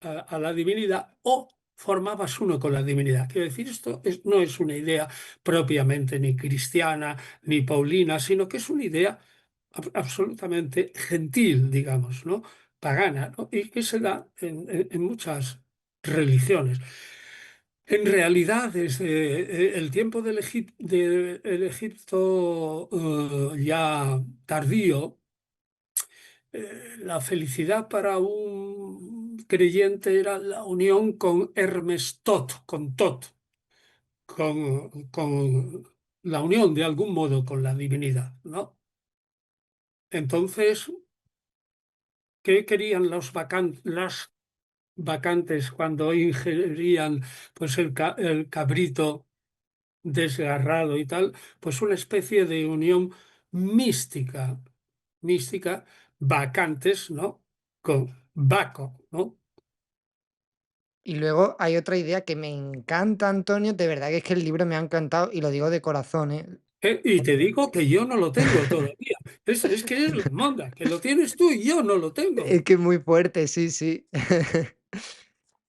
a la divinidad o formabas uno con la divinidad. Quiero decir, no es una idea propiamente ni cristiana ni paulina, sino que es una idea absolutamente gentil, digamos, ¿no? Pagana, ¿no? Y que se da en muchas religiones. En realidad, desde el tiempo del Egipto ya tardío, la felicidad para un creyente era la unión con Hermes Tot, con Tot, con la unión de algún modo con la divinidad, ¿no? Entonces, ¿qué querían las vacantes cuando ingerían pues el cabrito desgarrado y tal? Pues una especie de unión mística, mística, vacantes, ¿no? Con Baco, ¿no? Y luego hay otra idea que me encanta, Antonio, de verdad que es que el libro me ha encantado y lo digo de corazón, ¿eh? Y te digo que yo no lo tengo todavía. Es que es la monda, que lo tienes tú y yo no lo Es tengo. que es muy fuerte, sí, sí.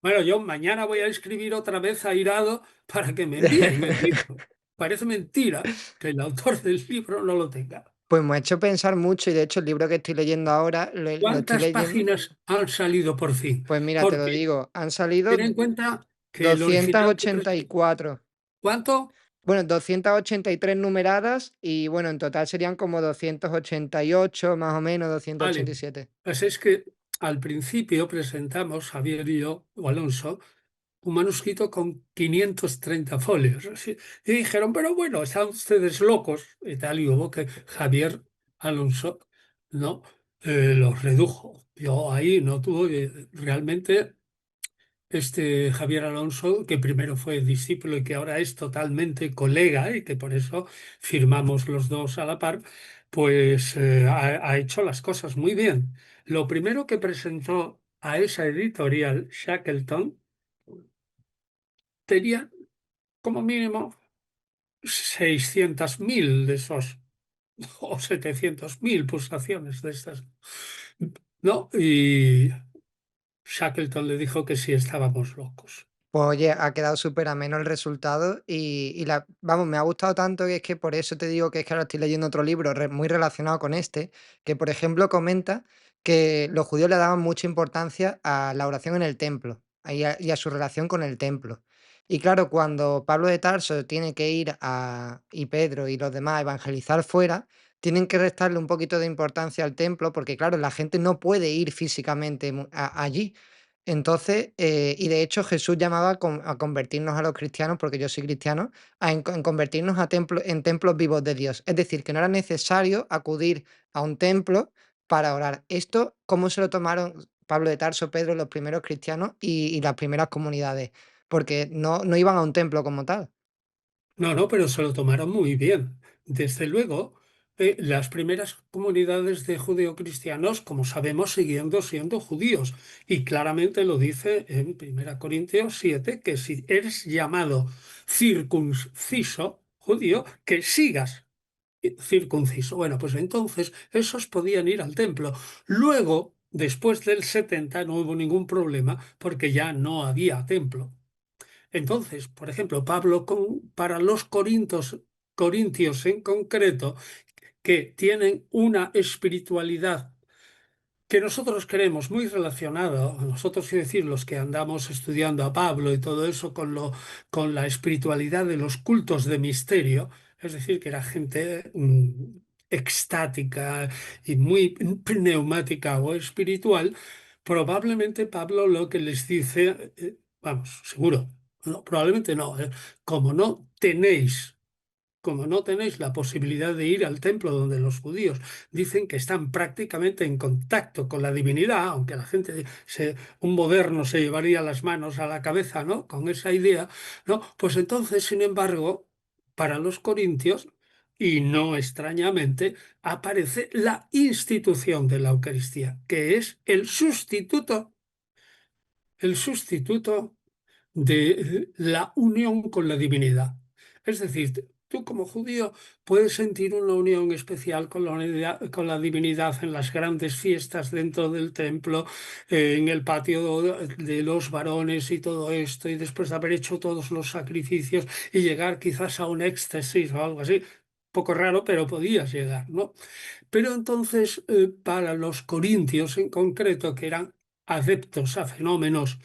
Bueno, yo mañana voy a escribir otra vez a Irado para que me envíen el libro. Parece mentira que el autor del libro no lo tenga. Pues me ha hecho pensar mucho y de hecho el libro que estoy leyendo ahora lo estoy ¿Cuántas leyendo. páginas han salido por fin? Pues mira, te lo Porque digo, han salido ten en cuenta que el doscientas original fue ochenta y 300. cuatro. ¿Cuánto? Bueno, 283 numeradas y bueno, en total serían como 288 más o menos, doscientos Vale. ochenta y siete. Pues es que al principio presentamos, Javier y yo, o Alonso, un manuscrito con 530 folios. Así. Y dijeron, pero bueno, están ustedes locos. Y tal, y hubo que Javier Alonso no los redujo. Yo ahí no tuve realmente Javier Alonso, que primero fue discípulo y que ahora es totalmente colega y que por eso firmamos los dos a la par, pues ha hecho las cosas muy bien. Lo primero que presentó a esa editorial, Shackleton, tenía como mínimo 600.000 de esos, o 700.000 pulsaciones de estas, ¿no? Y Shackleton le dijo que sí estábamos locos. Pues oye, ha quedado súper ameno el resultado vamos, me ha gustado tanto que es que por eso te digo que es que ahora estoy leyendo otro libro muy relacionado con este, que por ejemplo comenta que los judíos le daban mucha importancia a la oración en el templo y a su relación con el templo. Y claro, cuando Pablo de Tarso tiene que ir y Pedro y los demás a evangelizar fuera, tienen que restarle un poquito de importancia al templo porque claro, la gente no puede ir físicamente allí. Entonces, y de hecho Jesús llamaba a convertirnos a los cristianos, porque yo soy cristiano, en convertirnos en templos vivos de Dios. Es decir, que no era necesario acudir a un templo para orar. Esto, ¿cómo se lo tomaron Pablo de Tarso, Pedro, los primeros cristianos y las primeras comunidades? Porque no iban a un templo como tal. No, no, pero se lo tomaron muy bien. Desde luego, las primeras comunidades de judeocristianos, como sabemos, siguiendo siendo judíos. Y claramente lo dice en 1 Corintios 7 que si eres llamado circunciso, judío, que sigas circunciso. Bueno, pues entonces esos podían ir al templo. Luego, después del 70, no hubo ningún problema porque ya no había templo. Entonces, por ejemplo, Pablo para los corintios en concreto, que tienen una espiritualidad que nosotros creemos muy relacionada, nosotros quiero decir los que andamos estudiando a Pablo y todo eso con la espiritualidad de los cultos de misterio, es decir, que era gente extática y muy pneumática o espiritual, probablemente Pablo lo que les dice, vamos, seguro, no, probablemente no, como no tenéis como no tenéis la posibilidad de ir al templo donde los judíos dicen que están prácticamente en contacto con la divinidad, aunque la gente, un moderno se llevaría las manos a la cabeza, ¿no? Con esa idea, ¿no? Pues entonces, sin embargo, para los corintios, y no extrañamente, aparece la institución de la Eucaristía, que es el sustituto de la unión con la divinidad. Es decir, tú como judío puedes sentir una unión especial con la divinidad en las grandes fiestas dentro del templo, en el patio de los varones y todo esto, y después de haber hecho todos los sacrificios y llegar quizás a un éxtasis o algo así. Poco raro, pero podías llegar, ¿no? Pero entonces, para los corintios en concreto, que eran adeptos a fenómenos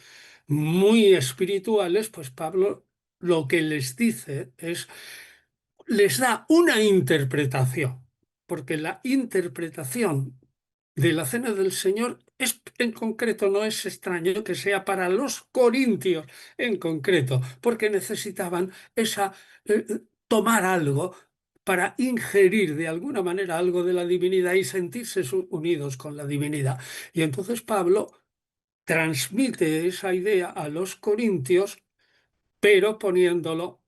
muy espirituales, pues Pablo lo que les dice es, les da una interpretación, porque la interpretación de la cena del Señor es, en concreto no es extraño que sea para los corintios en concreto, porque necesitaban tomar algo para ingerir de alguna manera algo de la divinidad y sentirse unidos con la divinidad. Y entonces Pablo transmite esa idea a los corintios, pero poniéndolo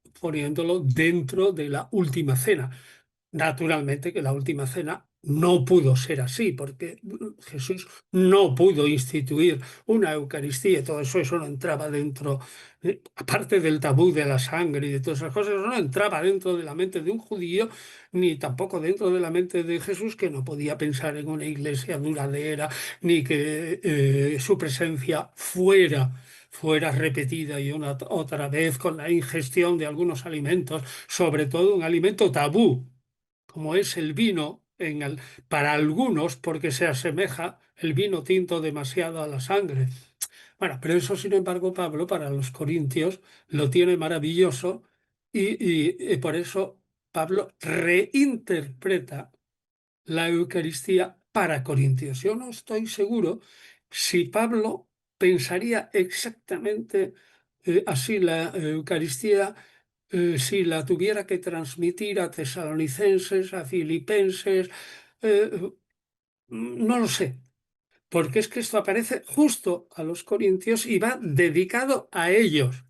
dentro de la última cena. Naturalmente que la última cena no pudo ser así, porque Jesús no pudo instituir una Eucaristía y todo eso, eso no entraba dentro, aparte del tabú de la sangre y de todas esas cosas, eso no entraba dentro de la mente de un judío, ni tampoco dentro de la mente de Jesús, que no podía pensar en una iglesia duradera, ni que su presencia fuera repetida y una otra vez con la ingestión de algunos alimentos, sobre todo un alimento tabú como es el vino, en el- para algunos porque se asemeja el vino tinto demasiado a la sangre. Bueno, pero eso, sin embargo, Pablo, para los corintios, lo tiene maravilloso y por eso Pablo reinterpreta la Eucaristía para Corintios. Yo no estoy seguro si Pablo pensaría exactamente así la Eucaristía si la tuviera que transmitir a tesalonicenses, a filipenses, eh, no lo sé, porque es que esto aparece justo a los corintios y va dedicado a ellos.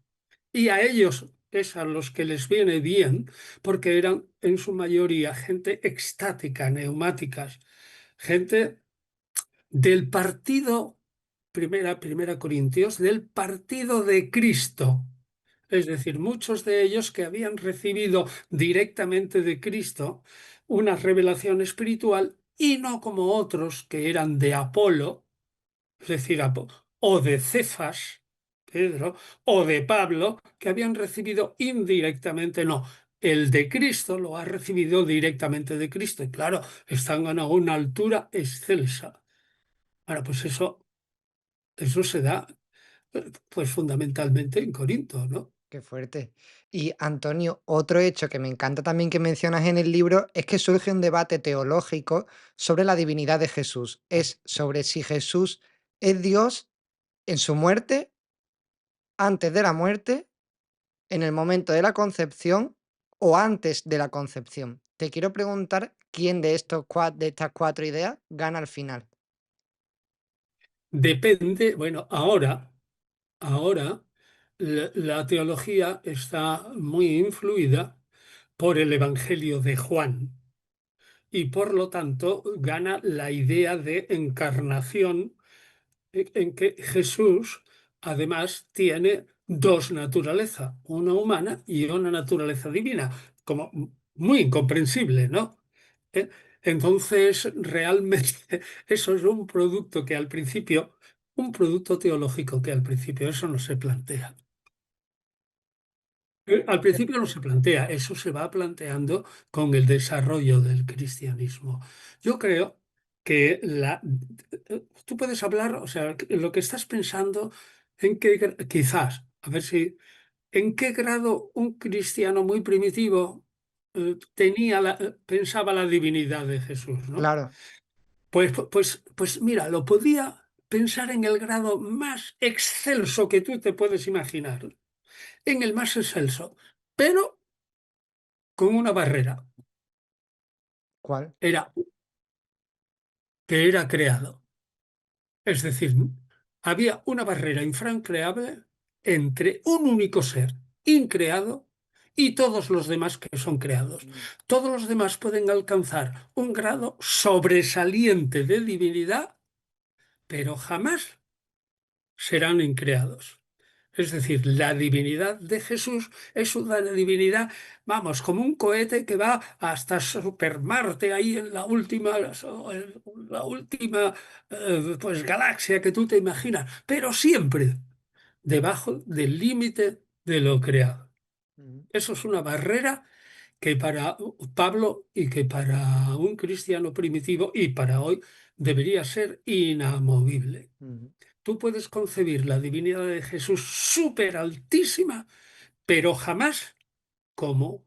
Y a ellos es a los que les viene bien, porque eran en su mayoría gente extática, neumáticas, gente del partido, primera Corintios, del partido de Cristo. Es decir, muchos de ellos que habían recibido directamente de Cristo una revelación espiritual y no como otros que eran de Apolo, es decir, o de Cefas, Pedro, o de Pablo, que habían recibido indirectamente, no. El de Cristo lo ha recibido directamente de Cristo. Y claro, están a una altura excelsa. Ahora, pues eso se da, pues fundamentalmente en Corinto, ¿no? Qué fuerte. Y Antonio, otro hecho que me encanta también que mencionas en el libro es que surge un debate teológico sobre la divinidad de Jesús. Es sobre si Jesús es Dios en su muerte, antes de la muerte, en el momento de la concepción o antes de la concepción. Te quiero preguntar quién de de estas cuatro ideas gana al final. Depende, bueno, ahora la teología está muy influida por el Evangelio de Juan y por lo tanto gana la idea de encarnación en que Jesús además tiene dos naturalezas, una humana y una naturaleza divina, como muy incomprensible, ¿no? ¿Eh? Entonces, realmente eso es un producto que al principio, un producto teológico que al principio eso no se plantea. Al principio no se plantea, eso se va planteando con el desarrollo del cristianismo. Yo creo que tú puedes hablar, o sea, lo que estás pensando, quizás, a ver si, en qué grado un cristiano muy primitivo pensaba la divinidad de Jesús, ¿no? Claro, Pues mira, lo podía pensar en el grado más excelso que tú te puedes imaginar, en el más excelso. Pero con una barrera. ¿cuál? Era que era creado. Es decir, había una barrera infranqueable entre un único ser increado y todos los demás que son creados. Mm, Todos los demás pueden alcanzar un grado sobresaliente de divinidad, pero jamás serán increados. Es decir, la divinidad de Jesús es una divinidad, vamos, como un cohete que va hasta Super Marte, ahí en la última pues, galaxia que tú te imaginas, pero siempre debajo del límite de lo creado. mm, Eso es una barrera que para Pablo y que para un cristiano primitivo y para hoy debería ser inamovible. mm, Tú puedes concebir la divinidad de Jesús súper altísima, pero jamás como,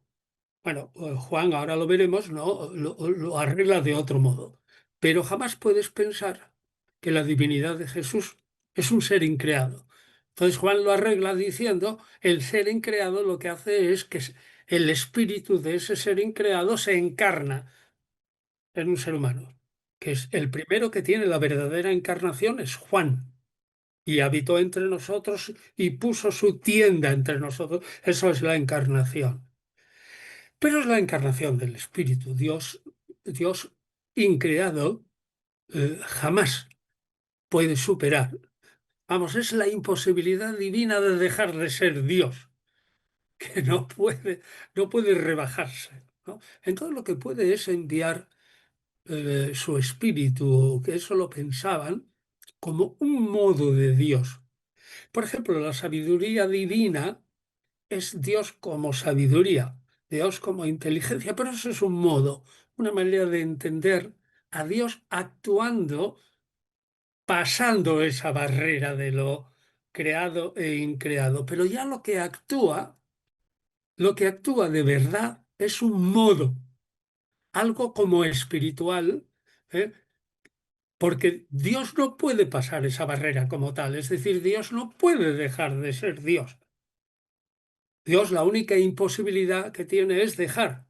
bueno, Juan, ahora lo veremos, no, lo arregla de otro modo, pero jamás puedes pensar que la divinidad de Jesús es un ser increado. Entonces Juan lo arregla diciendo, el ser increado lo que hace es que el espíritu de ese ser increado se encarna en un ser humano, que es el primero que tiene la verdadera encarnación, es Juan y habitó entre nosotros y puso su tienda entre nosotros. Eso es la encarnación. Pero es la encarnación del Espíritu. Dios increado, jamás puede superar. Vamos, es la imposibilidad divina de dejar de ser Dios, que no puede rebajarse, ¿no? Entonces lo que puede es enviar su espíritu, que eso lo pensaban como un modo de Dios. Por ejemplo, la sabiduría divina es Dios como sabiduría. Dios como inteligencia, pero eso es un modo, una manera de entender a Dios actuando, pasando esa barrera de lo creado e increado. Pero ya lo que actúa de verdad es un modo, algo como espiritual, ¿eh? Porque Dios no puede pasar esa barrera como tal, es decir, Dios no puede dejar de ser Dios. Dios la única imposibilidad que tiene es dejar.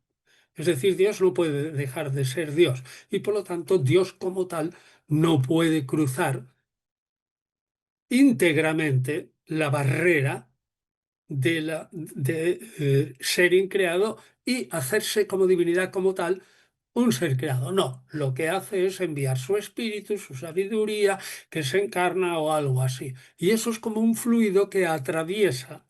Es decir, Dios no puede dejar de ser Dios y por lo tanto Dios como tal no puede cruzar íntegramente la barrera de ser increado y hacerse como divinidad como tal un ser creado. No, lo que hace es enviar su espíritu, su sabiduría, que se encarna o algo así. Y eso es como un fluido que atraviesa,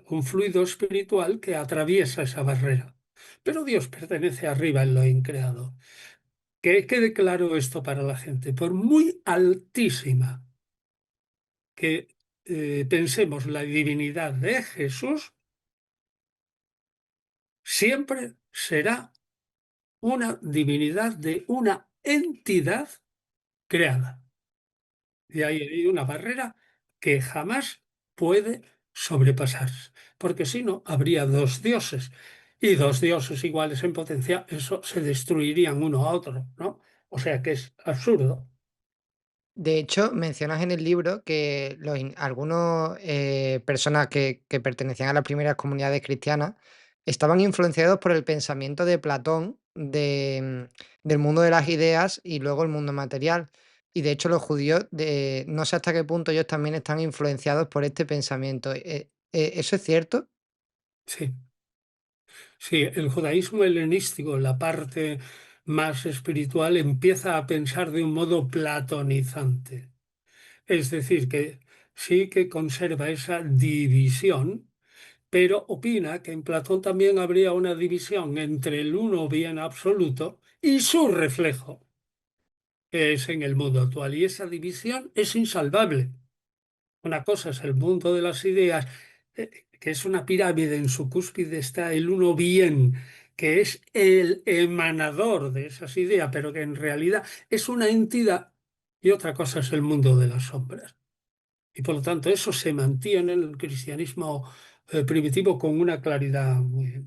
un fluido espiritual que atraviesa esa barrera. Pero Dios pertenece arriba en lo increado. Que quede claro esto para la gente. Por muy altísima que pensemos la divinidad de Jesús, siempre será una divinidad de una entidad creada. Y ahí hay una barrera que jamás puede sobrepasarse, porque si no, habría dos dioses. Y dos dioses iguales en potencia, eso se destruirían uno a otro, ¿no? O sea que es absurdo. De hecho, mencionas en el libro que algunos personas que pertenecían a las primeras comunidades cristianas estaban influenciados por el pensamiento de Platón del mundo de las ideas y luego el mundo material. Y de hecho los judíos, no sé hasta qué punto ellos también están influenciados por este pensamiento. ¿Eso es cierto? Sí. Sí, el judaísmo helenístico, la parte más espiritual, empieza a pensar de un modo platonizante. Es decir, que sí que conserva esa división, pero opina que en Platón también habría una división entre el uno bien absoluto y su reflejo, que es en el mundo actual. Y esa división es insalvable. Una cosa es el mundo de las ideas, que es una pirámide, en su cúspide está el uno bien, que es el emanador de esas ideas, pero que en realidad es una entidad, y otra cosa es el mundo de las sombras. Y por lo tanto eso se mantiene en el cristianismo primitivo con una claridad muy...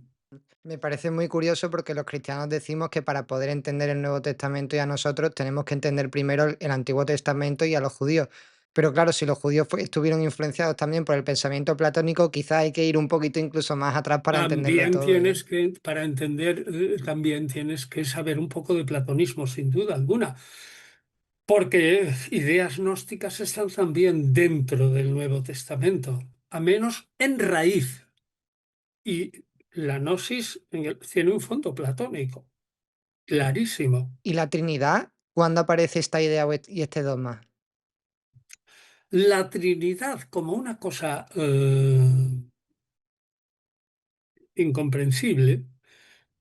Me parece muy curioso porque los cristianos decimos que para poder entender el Nuevo Testamento y a nosotros tenemos que entender primero el Antiguo Testamento y a los judíos. Pero claro, si los judíos estuvieron influenciados también por el pensamiento platónico, quizás hay que ir un poquito incluso más atrás para entenderlo También todo, ¿eh? tienes que, para entender, también tienes que saber un poco de platonismo, sin duda alguna. Porque ideas gnósticas están también dentro del Nuevo Testamento, a menos en raíz. Y la gnosis tiene un fondo platónico, clarísimo. ¿Y la Trinidad? ¿Cuándo aparece esta idea y este dogma? La Trinidad como una cosa incomprensible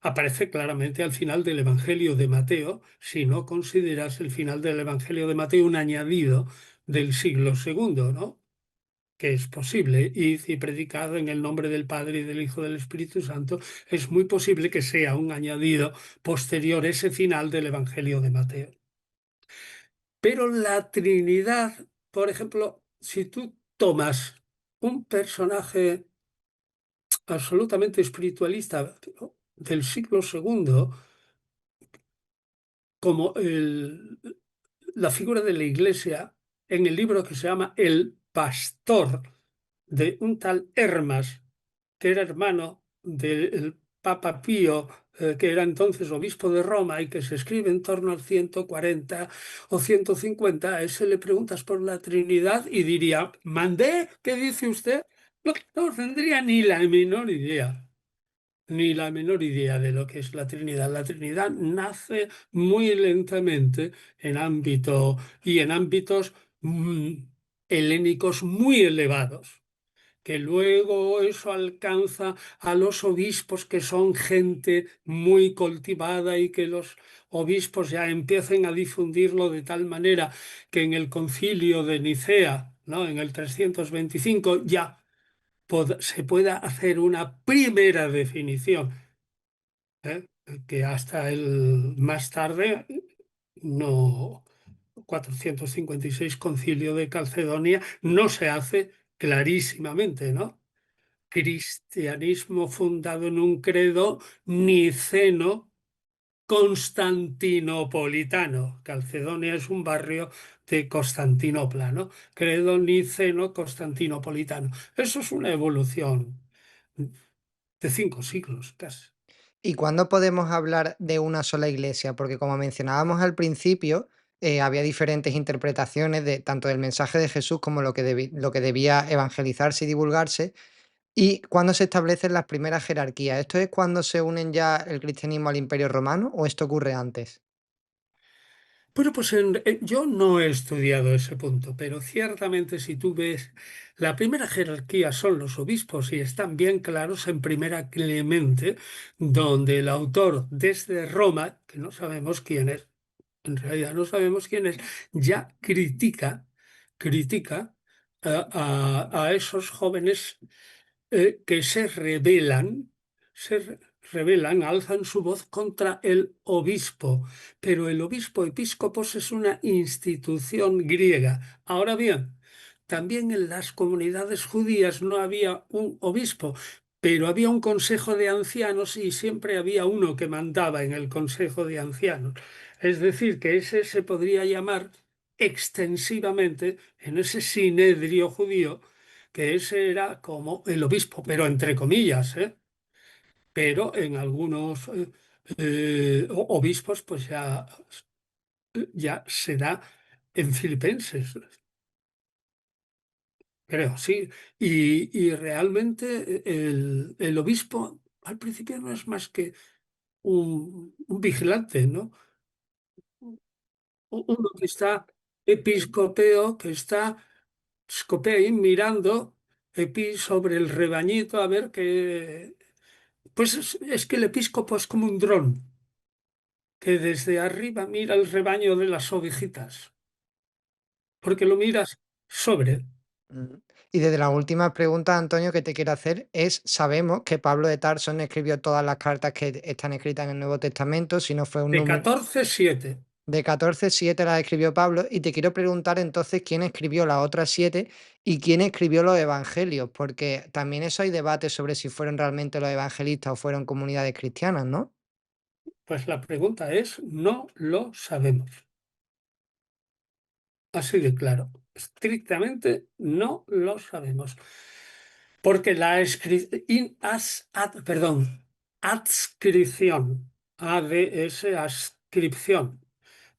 aparece claramente al final del Evangelio de Mateo, si no consideras el final del Evangelio de Mateo un añadido del siglo segundo, ¿no? Que es posible, id y predicad en el nombre del Padre y del Hijo y del Espíritu Santo, es muy posible que sea un añadido posterior ese final del Evangelio de Mateo. Pero la Trinidad, por ejemplo, si tú tomas un personaje absolutamente espiritualista del siglo segundo, como la figura de la Iglesia en el libro que se llama El Pastor, de un tal Hermas, que era hermano del Papa Pío, que era entonces obispo de Roma y que se escribe en torno al 140 o 150, a ese le preguntas por la Trinidad y diría, ¿mandé? ¿Qué dice usted? No, no tendría ni la menor idea. Ni la menor idea de lo que es la Trinidad. La Trinidad nace muy lentamente en ámbitos helénicos muy elevados, que luego eso alcanza a los obispos que son gente muy cultivada y que los obispos ya empiecen a difundirlo de tal manera que en el concilio de Nicea, ¿no? En el 325 ya se pueda hacer una primera definición, ¿eh? Que hasta el más tarde, no, 456 Concilio de Calcedonia, no se hace clarísimamente, ¿no? Cristianismo fundado en un credo niceno constantinopolitano. Calcedonia es un barrio de Constantinopla, ¿no? Credo niceno constantinopolitano. Eso es una evolución de 5 siglos casi. ¿Y cuándo podemos hablar de una sola iglesia? Porque como mencionábamos al principio, había diferentes interpretaciones de tanto del mensaje de Jesús como lo que debía evangelizarse y divulgarse. ¿Y cuándo se establecen las primeras jerarquías? ¿Esto es cuando se unen ya el cristianismo al Imperio Romano o esto ocurre antes? Bueno, pues yo no he estudiado ese punto, pero ciertamente si tú ves, la primera jerarquía son los obispos y están bien claros en Primera Clemente, donde el autor desde Roma, que no sabemos quién es, en realidad no sabemos quién es, ya critica a esos jóvenes que se rebelan, alzan su voz contra el obispo, pero el obispo episcopos es una institución griega. Ahora bien, también en las comunidades judías no había un obispo, pero había un consejo de ancianos y siempre había uno que mandaba en el consejo de ancianos. Es decir, que ese se podría llamar extensivamente en ese sinedrio judío, que ese era como el obispo, pero entre comillas, ¿eh? Pero en algunos obispos, pues ya se da en Filipenses, creo, sí. Y realmente el obispo al principio no es más que un vigilante, ¿no? Uno que está episcopeo, que está escopea ahí mirando sobre el rebañito a ver qué. Pues es que el episcopo es como un dron que desde arriba mira el rebaño de las ovejitas, porque lo miras sobre. Ujú. Y desde la última pregunta, Antonio, que te quiero hacer es, sabemos que Pablo de Tarso no escribió todas las cartas que están escritas en el Nuevo Testamento, sino fue un De número 14 7. de 14, 7 las escribió Pablo, y te quiero preguntar entonces quién escribió las otras 7 y quién escribió los evangelios, porque también eso hay debate sobre si fueron realmente los evangelistas o fueron comunidades cristianas, ¿no? Pues la pregunta es, no lo sabemos. Así de claro. Estrictamente no lo sabemos. Porque adscripción, ascripción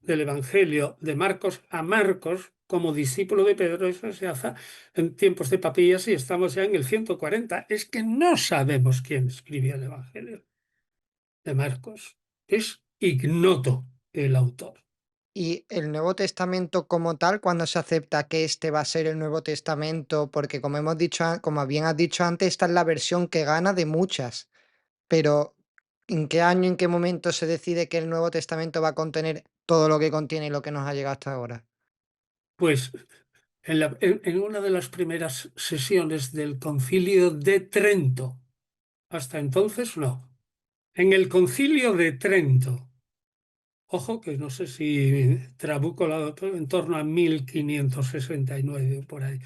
del Evangelio de Marcos a Marcos como discípulo de Pedro, eso se hace en tiempos de papillas y estamos ya en el 140. Es que no sabemos quién escribió el Evangelio de Marcos. Es ignoto el autor. Y el Nuevo Testamento como tal, cuando se acepta que este va a ser el Nuevo Testamento, porque como hemos dicho, como bien has dicho antes, esta es la versión que gana de muchas. Pero, ¿en qué año, en qué momento se decide que el Nuevo Testamento va a contener todo lo que contiene y lo que nos ha llegado hasta ahora? Pues en una de las primeras sesiones del Concilio de Trento, hasta entonces no. En el Concilio de Trento, ojo que no sé si Trabuco la adoptó en torno a 1569 o por ahí.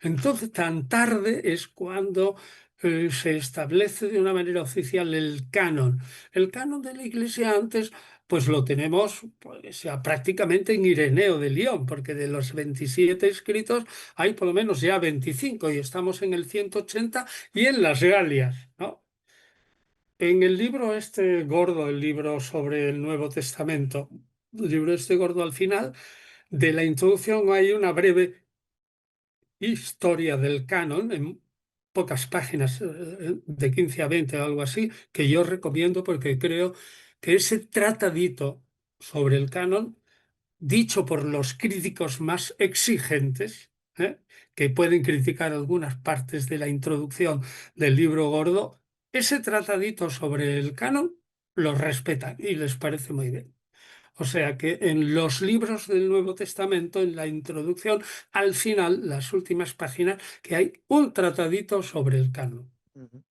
Entonces, tan tarde es cuando se establece de una manera oficial el canon. El canon de la Iglesia antes, pues lo tenemos pues, ya prácticamente en Ireneo de León, porque de los 27 escritos hay por lo menos ya 25 y estamos en el 180 y en las Galias, ¿no? En el libro este gordo, el libro sobre el Nuevo Testamento, el libro este gordo al final, de la introducción hay una breve historia del canon en pocas páginas, de 15 a 20 o algo así, que yo recomiendo porque creo que ese tratadito sobre el canon dicho por los críticos más exigentes, ¿eh? Que pueden criticar algunas partes de la introducción del libro gordo, ese tratadito sobre el canon lo respetan y les parece muy bien. O sea que en los libros del Nuevo Testamento, en la introducción, al final, las últimas páginas, que hay un tratadito sobre el canon. Ujú.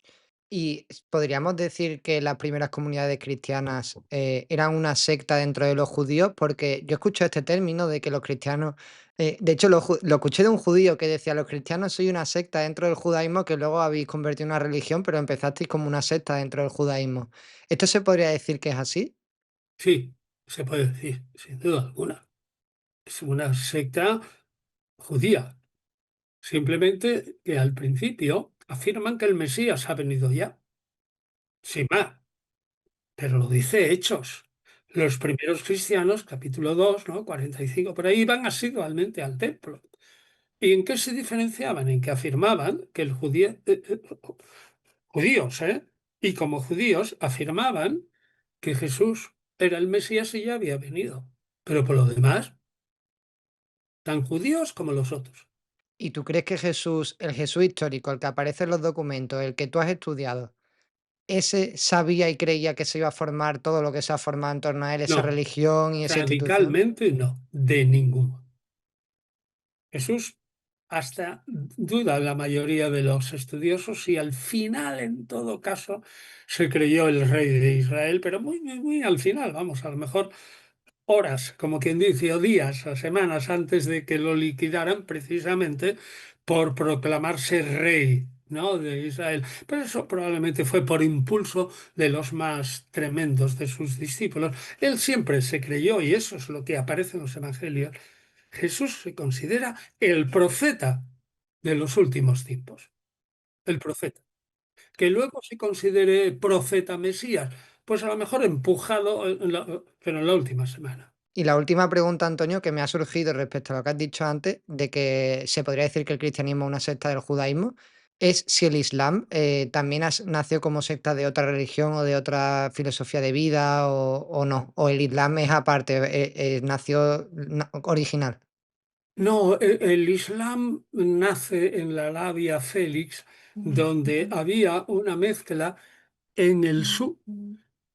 Y podríamos decir que las primeras comunidades cristianas eran una secta dentro de los judíos, porque yo escucho este término de que los cristianos, de hecho lo escuché de un judío que decía, los cristianos sois una secta dentro del judaísmo que luego habéis convertido en una religión, pero empezasteis como una secta dentro del judaísmo. ¿Esto se podría decir que es así? Sí, se puede decir, sin duda alguna. Es una secta judía. Simplemente que al principio afirman que el Mesías ha venido ya, sin más, pero lo dice Hechos. Los primeros cristianos, capítulo 2, ¿no? 45 por ahí, iban asiduamente al templo. ¿Y en qué se diferenciaban? En que afirmaban que el judíos, ¿eh? Y como judíos afirmaban que Jesús era el Mesías y ya había venido. Pero por lo demás, tan judíos como los otros. ¿Y tú crees que Jesús, el Jesús histórico, el que aparece en los documentos, el que tú has estudiado, ese sabía y creía que se iba a formar todo lo que se ha formado en torno a él, esa No, religión y esa institución? radicalmente no, de ninguno. Jesús, hasta duda la mayoría de los estudiosos, y al final, en todo caso, se creyó el rey de Israel, pero muy, muy, muy al final, vamos, a lo mejor horas, como quien dice, o días o semanas antes de que lo liquidaran, precisamente por proclamarse rey, ¿no? De Israel. Pero eso probablemente fue por impulso de los más tremendos de sus discípulos. Él siempre se creyó, y eso es lo que aparece en los evangelios. Jesús se considera el profeta de los últimos tiempos, el profeta. Que luego se considere profeta Mesías, pues a lo mejor empujado, pero en la última semana. Y la última pregunta, Antonio, que me ha surgido respecto a lo que has dicho antes, de que se podría decir que el cristianismo es una secta del judaísmo, es si el Islam también nació como secta de otra religión o de otra filosofía de vida o no, o el Islam es aparte, nació original. No, el Islam nace en la Arabia Félix, donde había una mezcla en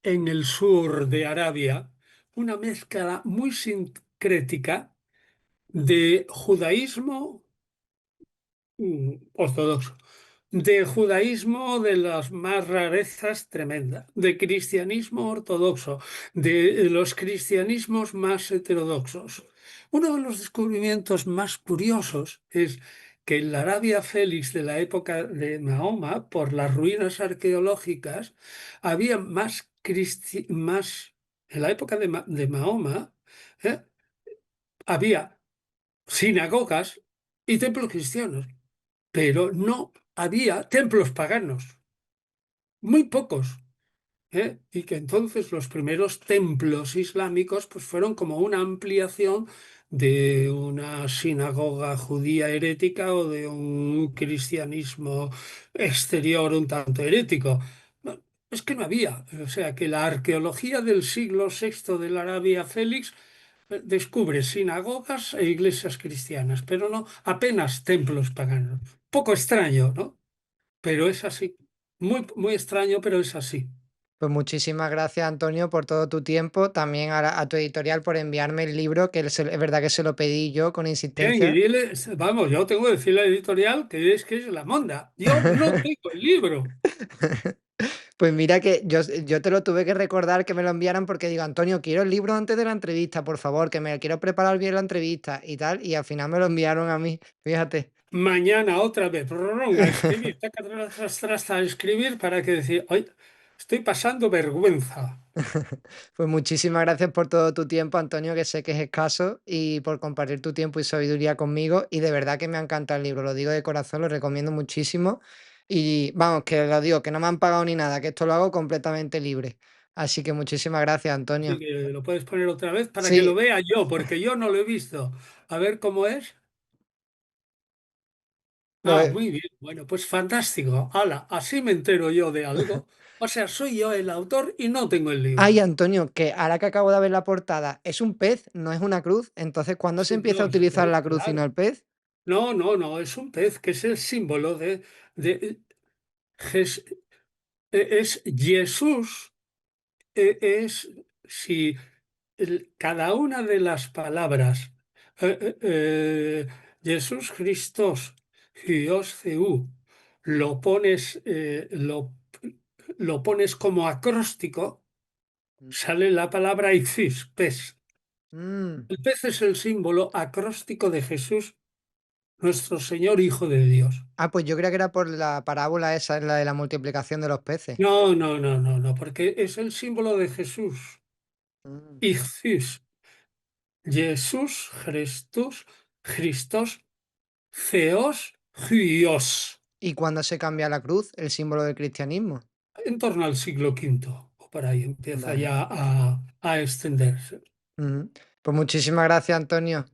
en el sur de Arabia, una mezcla muy sincrética de judaísmo ortodoxo, de judaísmo de las más rarezas tremendas, de cristianismo ortodoxo, de los cristianismos más heterodoxos. Uno de los descubrimientos más curiosos es que en la Arabia Félix de la época de Mahoma, por las ruinas arqueológicas, había más en la época de Mahoma, ¿eh? Había sinagogas y templos cristianos, pero no había templos paganos, muy pocos, ¿eh? Y que entonces los primeros templos islámicos pues fueron como una ampliación de una sinagoga judía herética o de un cristianismo exterior un tanto herético. No, es que no había, o sea que la arqueología del siglo VI de la Arabia Félix descubre sinagogas e iglesias cristianas, pero no apenas templos paganos. Poco extraño, ¿no? Pero es así. Muy, muy extraño, pero es así. Pues muchísimas gracias, Antonio, por todo tu tiempo, también a tu editorial por enviarme el libro, que es verdad que se lo pedí yo con Bien, y insistencia. dile, vamos, yo tengo que decirle al editorial que es la monda. Yo no tengo el libro. Pues mira que yo te lo tuve que recordar que me lo enviaran porque digo: "Antonio, quiero el libro antes de la entrevista, por favor, que me quiero preparar bien la entrevista", y tal, y al final me lo enviaron a mí, fíjate. Mañana otra vez, a escribir, taca, a escribir para que decir, hoy estoy pasando vergüenza. Pues muchísimas gracias por todo tu tiempo, Antonio, que sé que es escaso, y por compartir tu tiempo y sabiduría conmigo, y de verdad que me ha encantado el libro, lo digo de corazón, lo recomiendo muchísimo, y vamos, que lo digo, que no me han pagado ni nada, que esto lo hago completamente libre. Así que muchísimas gracias, Así Antonio. que lo puedes poner otra vez para que lo Sí, vea yo, porque yo no lo he visto. A ver cómo es. lo Ah, he muy bien. Bueno, pues fantástico. Hala, así me entero yo de algo. O sea, soy yo el autor y no tengo el Ay, libro. Antonio, que ahora que acabo de ver la portada, es un pez, no es una cruz. Entonces, ¿cuándo se Sí, empieza a no, utilizar la cruz y no claro. el pez? No, no, no, es un pez que es el símbolo de Jes- es Jesús, es, sí, cada una de las palabras, Jesús Christos, Hios Theou, lo pones, lo pones como acróstico, sale la palabra icis, pez. Mm. El pez es el símbolo acróstico de Jesús, nuestro Señor Hijo de Dios. Ah, pues yo creía que era por la parábola esa, la de la multiplicación de los peces. No, no, no, no, no, porque es el símbolo de Jesús. Mm. Icis, Jesús, Christus, Christos, Theos, Huios, ¿Y cuándo se cambia la cruz, el símbolo del cristianismo? en torno al siglo quinto, o por ahí empieza Vale. ya a extenderse. Ujú. Pues muchísimas gracias, Antonio.